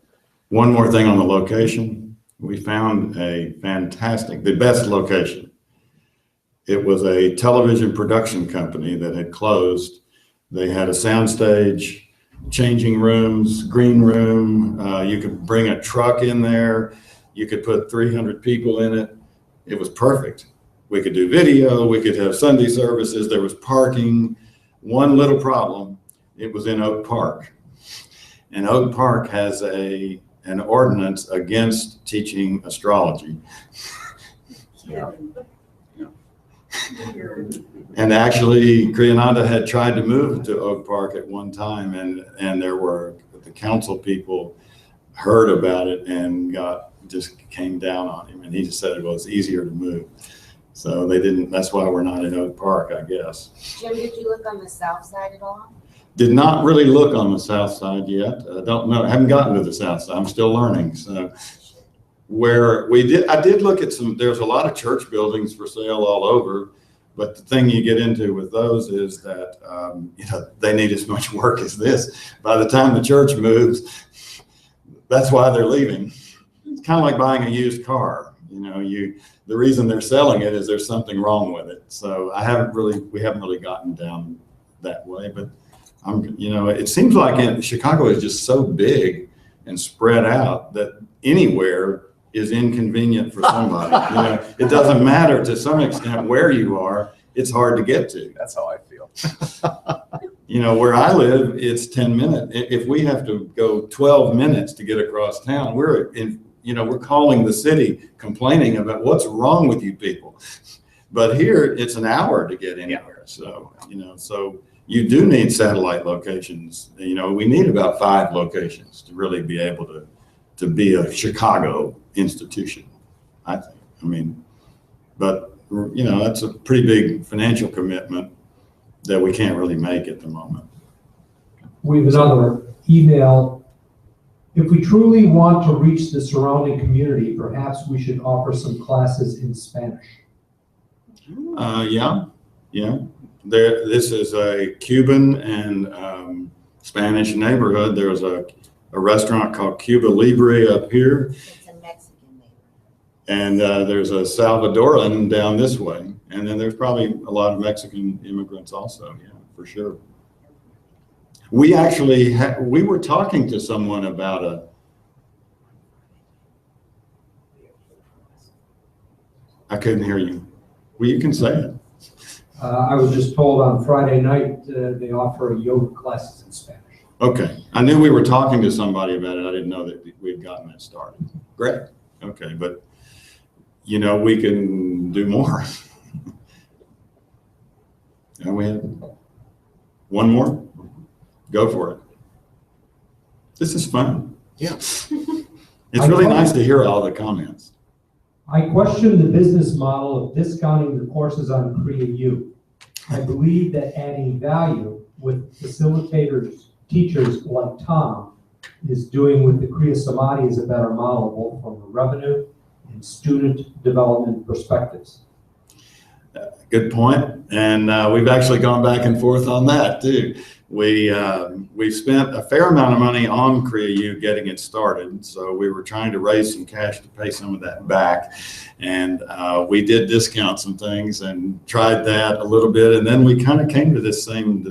B: One more thing on the location. We found the best location. It was a television production company that had closed. They had a soundstage, changing rooms, green room. You could bring a truck in there. You could put 300 people in it. It was perfect. We could do video. We could have Sunday services. There was parking. One little problem, it was in Oak Park. And Oak Park has an ordinance against teaching astrology.
C: Yeah.
B: And actually, Kriya had tried to move to Oak Park at one time, and the council people heard about it and just came down on him, and he just said, well, it's easier to move. So that's why we're not in Oak Park, I guess.
H: Jim, did you look on the south side at all?
B: Did not really look on the south side yet. I don't know, I haven't gotten to the south side. I'm still learning. So I did look at there's a lot of church buildings for sale all over, but the thing you get into with those is that, they need as much work as this. By the time the church moves, that's why they're leaving. It's kind of like buying a used car. The reason they're selling it is there's something wrong with it. So we haven't really gotten down that way, but it seems like Chicago is just so big and spread out that anywhere is inconvenient for somebody. It doesn't matter to some extent where you are, it's hard to get to.
C: That's how I feel.
B: Where I live, it's 10 minutes. If we have to go 12 minutes to get across town, we're calling the city complaining about what's wrong with you people. But here it's an hour to get anywhere. So, so you do need satellite locations. We need about 5 locations to really be able to be a Chicago institution, I think. But that's a pretty big financial commitment that we can't really make at the moment.
G: We have another email. If we truly want to reach the surrounding community, perhaps we should offer some classes in Spanish.
B: Yeah. This is a Cuban and Spanish neighborhood. There's a restaurant called Cuba Libre up here.
H: It's a Mexican neighborhood.
B: And there's a Salvadoran down this way. And then there's probably a lot of Mexican immigrants also, yeah, for sure. We actually, we were talking to someone about I couldn't hear you. Well, you can say it.
G: I was just told on Friday night they offer yoga classes in Spanish.
B: Okay, I knew we were talking to somebody about it. I didn't know that we'd gotten that started. Great, okay, but we can do more. And we have one more? Go for it. This is fun.
C: Yeah.
B: It's really nice to hear all the comments.
G: I question the business model of discounting the courses on Kriya U. I believe that adding value with facilitators, teachers like Tom is doing with the Kriya Samadhi is a better model, both from a revenue and student development perspectives.
B: Good point. And we've actually gone back and forth on that too. We spent a fair amount of money on Kriya U getting it started. So we were trying to raise some cash to pay some of that back. And we did discount some things and tried that a little bit. And then we kind of came to this same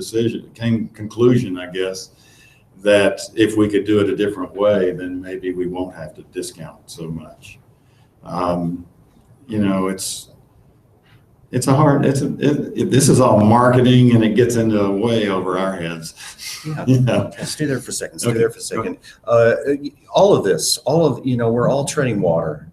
B: conclusion, I guess, that if we could do it a different way, then maybe we won't have to discount so much. This is all marketing and it gets into way over our heads.
C: Yeah. Stay there for a second. All of this, we're all treading water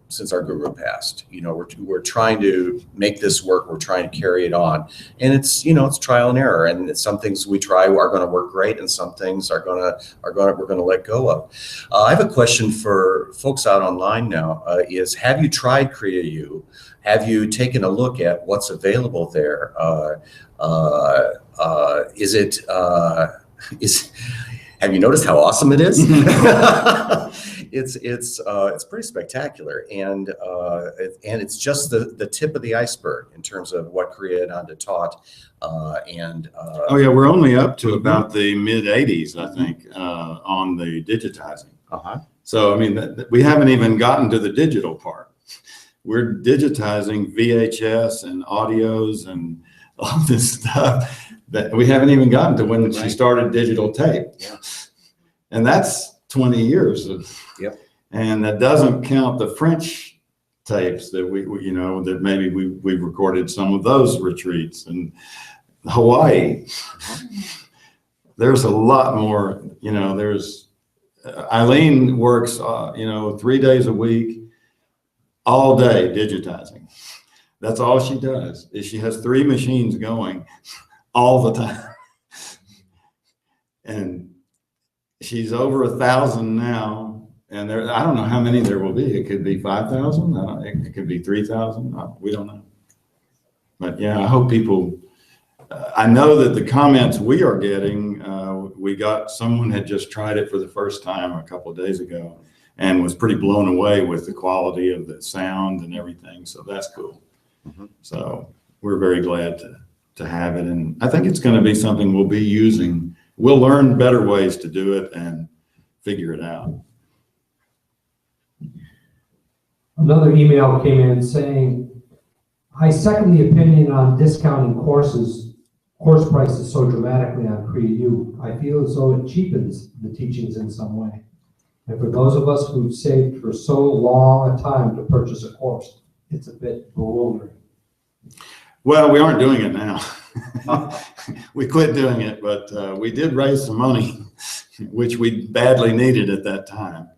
C: since our guru passed. We're trying to make this work. We're trying to carry it on, and it's trial and error. And some things we try are going to work great, and some things we're going to let go of. I have a question for folks out online now. Have you tried Kriya U? Have you taken a look at what's available there? Have you noticed how awesome it is? It's pretty spectacular, and it's just the tip of the iceberg in terms of what Kriya and Ananda taught,
B: Oh yeah, we're only up to about the mid 80s, I think, on the digitizing. So I mean, we haven't even gotten to the digital part. We're digitizing VHS and audios and all this stuff that we haven't even gotten to when she started digital tape.
C: Yeah.
B: And that's 20 years.
C: Yep.
B: And that doesn't count the French tapes that we you know, that maybe we've recorded some of those retreats, and Hawaii. There's a lot more, you know, there's, Eileen works, you know, 3 days a week, all day digitizing. That's all she does, is she has 3 machines going all the time. And she's over 1,000 now. And there, I don't know how many there will be. It could be 5,000. It could be 3,000. We don't know. But yeah, I hope people, I know that the comments we are getting, we got, someone had just tried it for the first time a couple of days ago and was pretty blown away with the quality of the sound and everything. So that's cool. So we're very glad to have it. And I think it's going to be something we'll be using. We'll learn better ways to do it and figure it out.
G: Another email came in saying, I second the opinion on discounting course prices so dramatically on Kriya U. I feel as though it cheapens the teachings in some way. And for those of us who've saved for so long a time to purchase a course, it's a bit bewildering.
B: Well, we aren't doing it now. We quit doing it, but we did raise some money, which we badly needed at that time.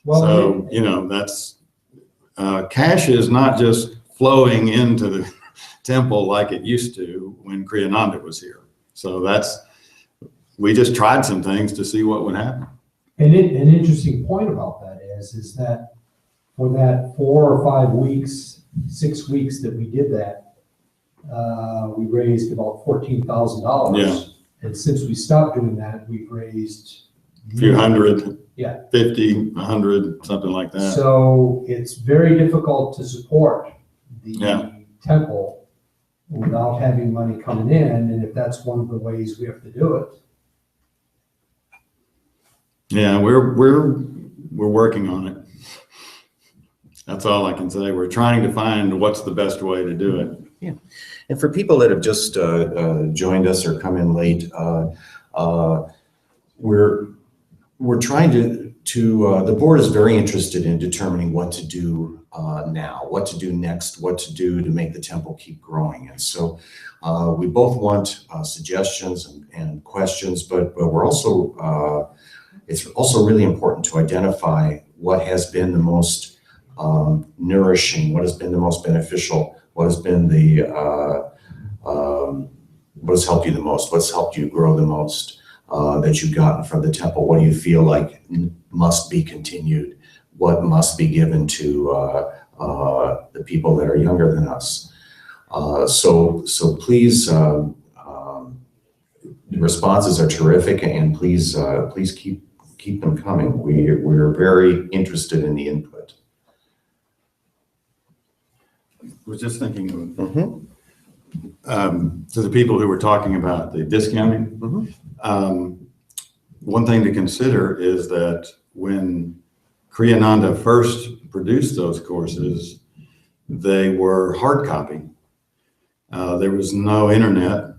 G: Well,
B: So, you know, that's, cash is not just flowing into the temple like it used to when Kriyananda was here. So that's, we just tried some things to see what would happen.
G: And an interesting point about that is that for that 4 or 5 weeks, 6 weeks that we did that, we raised about $14,000.
B: Yeah.
G: And since we stopped doing that, we've raised
B: A few hundred,
G: Yeah.
B: 50, 100, something like that.
G: So it's very difficult to support the
B: Yeah.
G: temple without having money coming in, and if that's one of the ways we have to do it.
B: Yeah, we're working on it. That's all I can say. We're trying to find what's the best way to do it.
C: Yeah. And for people that have just joined us or come in late, we're trying to the board is very interested in determining what to do now, what to do next, what to do to make the temple keep growing. And so we both want suggestions and questions, but we're also, it's also really important to identify what has been the most nourishing, what has been the most beneficial, what has been the, what has helped you the most, what's helped you grow the most that you've gotten from the temple. What do you feel like must be continued? What must be given to the people that are younger than us? So please, the responses are terrific, and please keep them coming. We're very interested in the input.
B: I was just thinking to the people who were talking about the discounting. One thing to consider is that when Kriyananda first produced those courses, they were hard copy. There was no internet.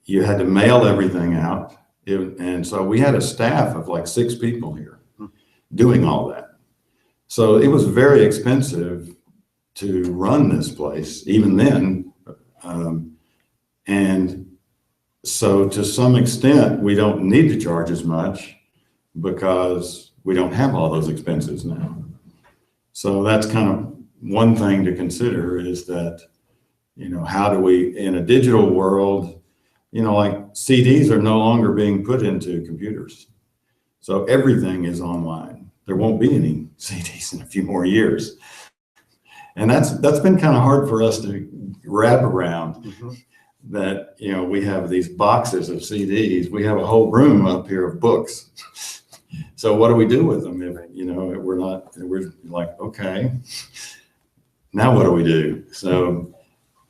B: You had to mail everything out. And so we had a staff of like 6 people here doing all that. So it was very expensive to run this place, even then. And so to some extent, we don't need to charge as much because we don't have all those expenses now. So that's kind of one thing to consider, is that, you know, how do we, in a digital world, you know, like CDs are no longer being put into computers. So everything is online. There won't be any CDs in a few more years. And that's been kind of hard for us to wrap around. That, you know, we have these boxes of CDs. We have a whole room up here of books. So So what do we do with them if, we're like, okay, now what do we do? So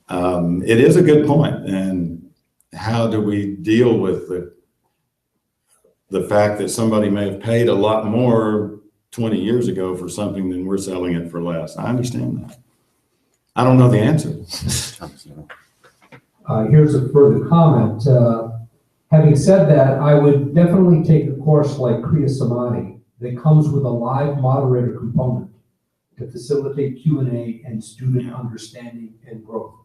B: it is a good point. And how do we deal with the fact that somebody may have paid a lot more 20 years ago for something than we're selling it for less? I understand that. I don't know the answer.
G: Here's a further comment. Having said that, I would definitely take a course like Kriya Samadhi that comes with a live moderator component to facilitate Q&A and student understanding and growth.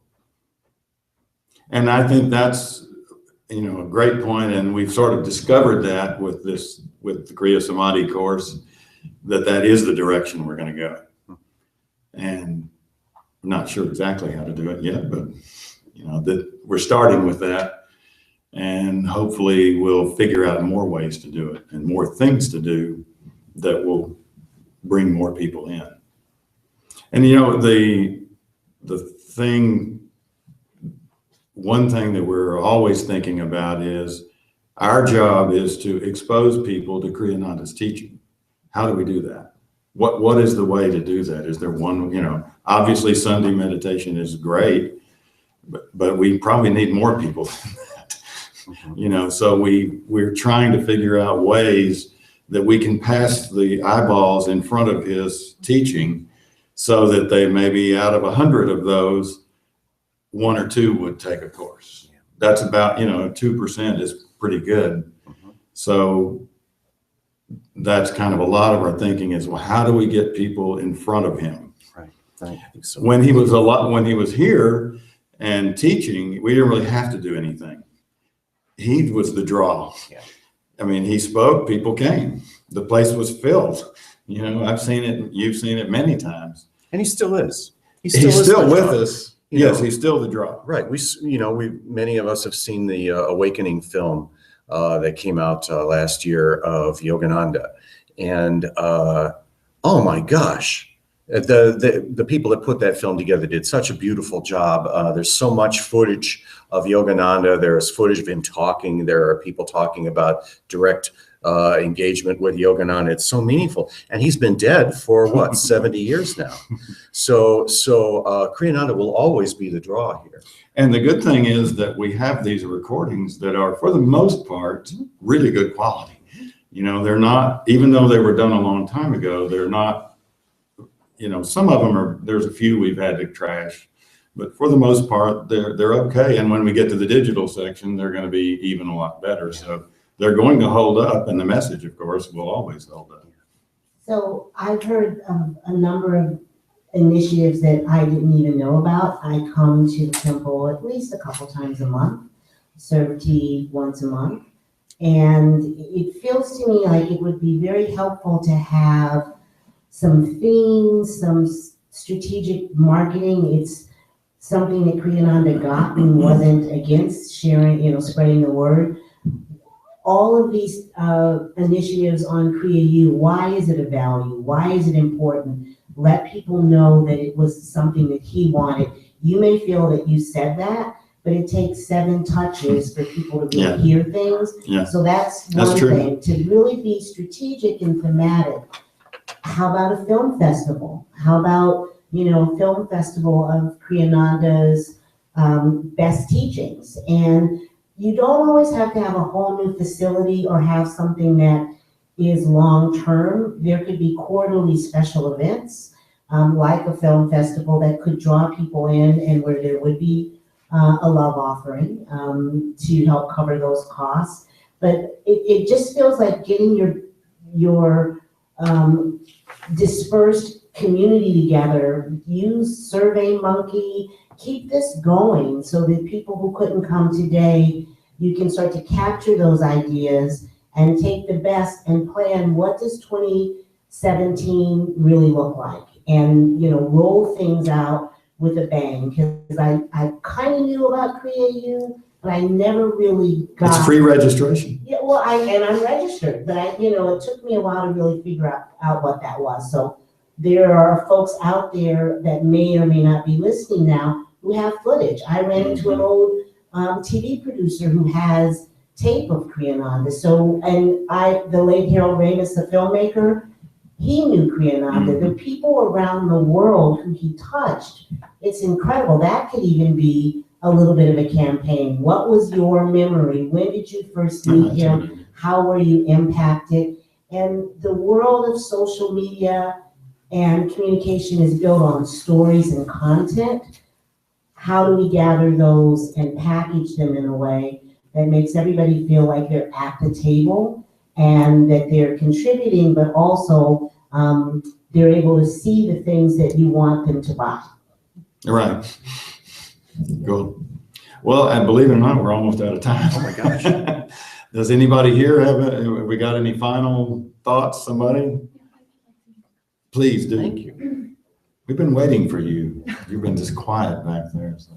B: And I think that's, a great point. And we've sort of discovered that with the Kriya Samadhi course, that is the direction we're going to go. And I'm not sure exactly how to do it yet, but that we're starting with that. And hopefully we'll figure out more ways to do it and more things to do that will bring more people in. And one thing that we're always thinking about is our job is to expose people to Kriyananda's teaching. How do we do that? What is the way to do that? Is there one, obviously Sunday meditation is great, but we probably need more people than that. So we're trying to figure out ways that we can pass the eyeballs in front of his teaching so that they maybe out of 100 of those, 1 or 2 would take a course. That's about, 2% is pretty good. So that's kind of a lot of our thinking is, well, how do we get people in front of him?
C: Right. So.
B: When he was here and teaching, we didn't really have to do anything. He was the draw.
C: Yeah.
B: I mean, he spoke, people came. The place was filled. I've seen it, you've seen it many times.
C: And he still is.
B: He's still with us. Yes,
C: know,
B: he's still the draw.
C: Right. Many of us have seen the Awakening film that came out last year of Yogananda. And oh my gosh, the people that put that film together did such a beautiful job. There's so much footage of Yogananda. There's footage of him talking. There are people talking about direct engagement with Yogananda. It's so meaningful. And he's been dead for 70 years now. So Kriyananda will always be the draw here.
B: And the good thing is that we have these recordings that are, for the most part, really good quality. They're not, even though they were done a long time ago, they're not, some of them there's a few we've had to trash, but for the most part, they're okay. And when we get to the digital section, they're going to be even a lot better. So they're going to hold up, and the message, of course, will always hold up.
A: So I've heard of a number of initiatives that I didn't even know about. I come to the temple at least a couple times a month, serve tea once a month. And it feels to me like it would be very helpful to have some themes, some strategic marketing. It's something that Kriyananda got and wasn't against sharing, spreading the word. All of these initiatives on Kriya U, why is it a value? Why is it important? Let people know that it was something that he wanted. You may feel that you said that, but it takes 7 touches for people to really hear things.
B: Yeah.
A: So that's one thing, to really be strategic and thematic. How about a film festival? How about, a film festival of Kriyananda's best teachings? And you don't always have to have a whole new facility or have something that is long-term. There could be quarterly special events, like a film festival that could draw people in and where there would be a love offering to help cover those costs. But it just feels like getting your dispersed community together, use SurveyMonkey, keep this going so that people who couldn't come today, you can start to capture those ideas and take the best and plan what does 2017 really look like, and roll things out with a bang. Because I kind of knew about Kriya U, but I never really got.
B: It's free registration.
A: Yeah, well, I'm registered, but it took me a while to really figure out what that was. So there are folks out there that may or may not be listening now who have footage. I ran into an old TV producer who has tape of Kriyananda. So, and the late Harold Ramis, the filmmaker, he knew Kriyananda. The people around the world who he touched, it's incredible. That could even be a little bit of a campaign. What was your memory? When did you first meet him? How were you impacted? And the world of social media and communication is built on stories and content. How do we gather those and package them in a way that makes everybody feel like they're at the table and that they're contributing, but also they're able to see the things that you want them to buy?
B: Right. Cool. Well, and believe it or not, we're almost out of time.
C: Oh my gosh.
B: Does anybody here have we got any final thoughts? Somebody? Please do.
C: Thank you.
B: We've been waiting for you. You've been just quiet back there. So.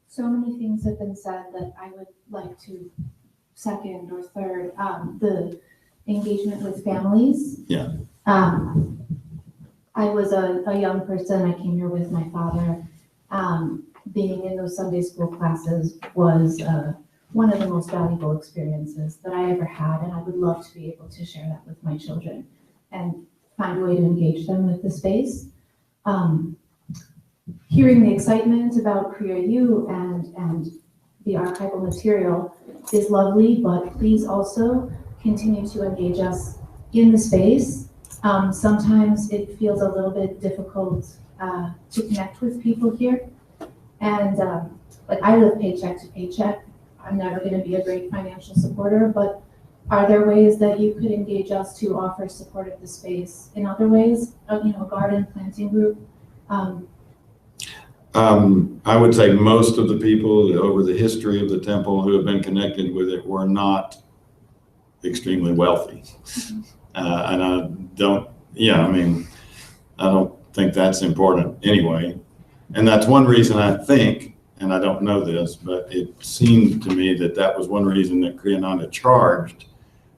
I: So many things have been said that I would like to second or third. The engagement with families.
B: Yeah.
I: I was a young person. I came here with my father. Being in those Sunday school classes was one of the most valuable experiences that I ever had, and I would love to be able to share that with my children and find a way to engage them with the space. Hearing the excitement about Kriya U and the archival material is lovely, but please also continue to engage us in the space. Sometimes it feels a little bit difficult to connect with people here. And like I live paycheck to paycheck. I'm never going to be a great financial supporter, but are there ways that you could engage us to offer support of the space in other ways? A garden planting group?
B: I would say most of the people over the history of the temple who have been connected with it were not extremely wealthy. And I don't think that's important anyway. And that's one reason I think, and I don't know this, but it seemed to me that was one reason that Kriyananda charged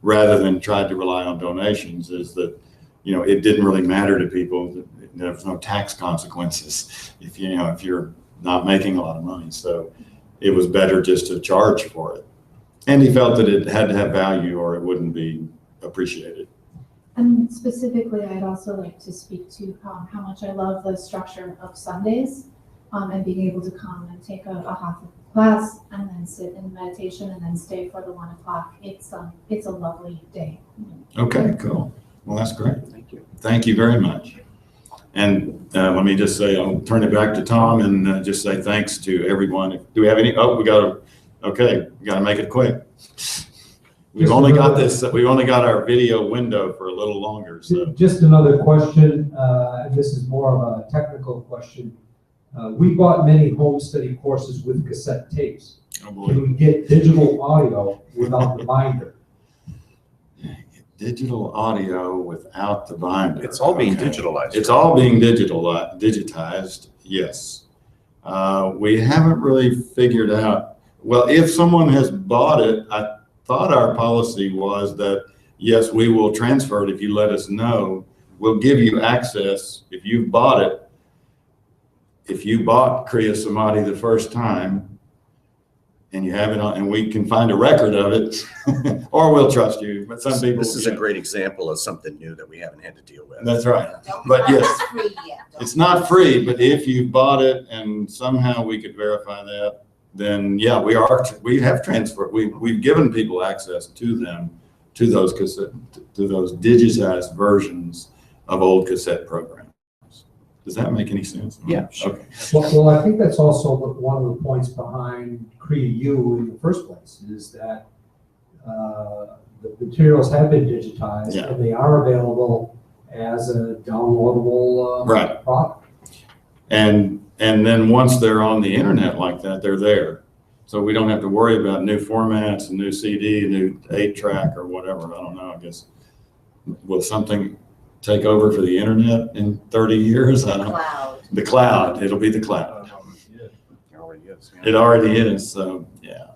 B: rather than tried to rely on donations, is that, it didn't really matter to people. There was no tax consequences if you're not making a lot of money. So it was better just to charge for it. And he felt that it had to have value or it wouldn't be appreciated.
I: And specifically, I'd also like to speak to how much I love the structure of Sundays and being able to come and take a half class and then sit in meditation and then stay for the 1 o'clock. It's a lovely day.
B: Okay, cool. Well, that's great.
C: Thank you.
B: Thank you very much. And let me just say, I'll turn it back to Tom and just say thanks to everyone. Do we have any? Oh, we got to make it quick. We've only got our video window for a little longer. So
G: Just another question. This is more of a technical question. We bought many home study courses with cassette tapes.
B: oh boy.
G: Can we get digital audio without the binder?
B: Digital audio without the binder.
C: It's all being
B: Okay.
C: digitalized.
B: It's all being digitized, yes. We haven't really figured out, well, if someone has bought it, I thought our policy was that, yes, we will transfer it if you let us know. We'll give you access if you've bought it. If you bought Kriya Samadhi the first time and you have it on, and we can find a record of it, or we'll trust you, but some people.
C: This is a great example of something new that we haven't had to deal with.
B: That's right.
H: Don't
B: But
H: tell
B: yes.
H: us it's free yet.
B: It's not free, but if you bought it and somehow we could verify that, then yeah, we have transferred, we've given people access to them, to those digitized versions of old cassette programs. Does that make any sense?
C: Yeah, sure.
B: Okay.
G: Well, I think that's also one of the points behind Kriya U in the first place, is that the materials have been digitized
B: Yeah.
G: and they are available as a downloadable
B: Right.
G: product.
B: And then once they're on the internet like that, they're there. So we don't have to worry about new formats, a new CD, a new 8-track or whatever. I don't know, I guess. Will something take over for the internet in 30 years? I don't know.
H: Cloud.
B: The cloud, it'll be the cloud.
C: It already is.
B: It already is, so, yeah.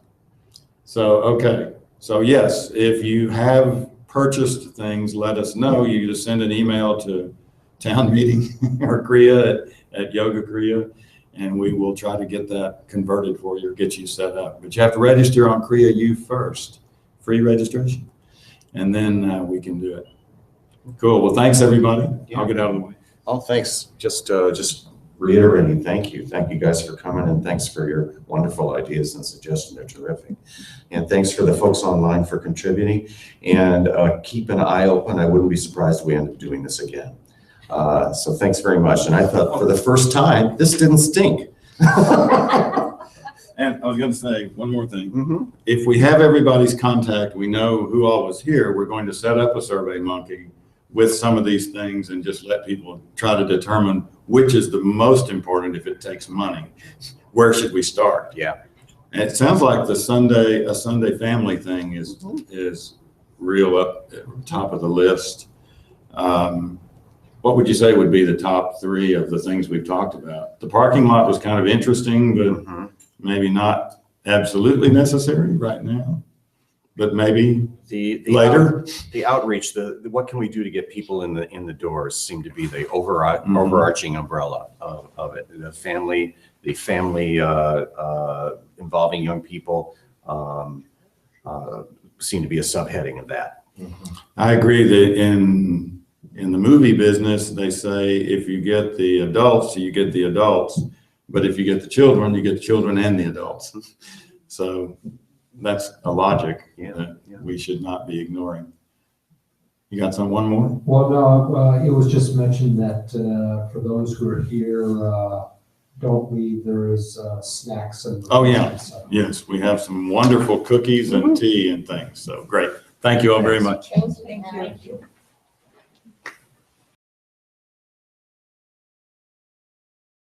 B: So, okay. So yes, if you have purchased things, let us know. You just send an email to town meeting or Kriya at Yoga Kriya, and we will try to get that converted for you or get you set up. But you have to register on Kriya U first, free registration, and then we can do it. Cool. Well, thanks everybody. I'll get out of the way.
C: Oh, thanks. Just reiterating, thank you. Thank you guys for coming, and thanks for your wonderful ideas and suggestions. They're terrific. And thanks for the folks online for contributing, and keep an eye open. I wouldn't be surprised if we end up doing this again. So thanks very much. And I thought for the first time, this didn't stink.
B: And I was going to say one more thing.
C: Mm-hmm.
B: If we have everybody's contact, we know who all was here, we're going to set up a Survey Monkey with some of these things and just let people try to determine which is the most important if it takes money. Where should we start?
C: Yeah.
B: And it sounds like a Sunday family thing is real up at the top of the list. What would you say would be the top 3 of the things we've talked about? The parking lot was kind of interesting, but maybe not absolutely necessary right now, but maybe later.
C: The outreach, what can we do to get people in the doors seem to be the overarching umbrella of it. The family involving young people seem to be a subheading of that.
B: I agree that in the movie business, they say if you get the adults, you get the adults. But if you get the children, you get the children and the adults. So that's a logic that we should not be ignoring. You got one more?
G: Well, no, it was just mentioned that for those who are here, don't leave. There is snacks and.
B: Oh, yeah. Yes, we have some wonderful cookies and tea and things. So great. Thank you all very much.
H: Thank you.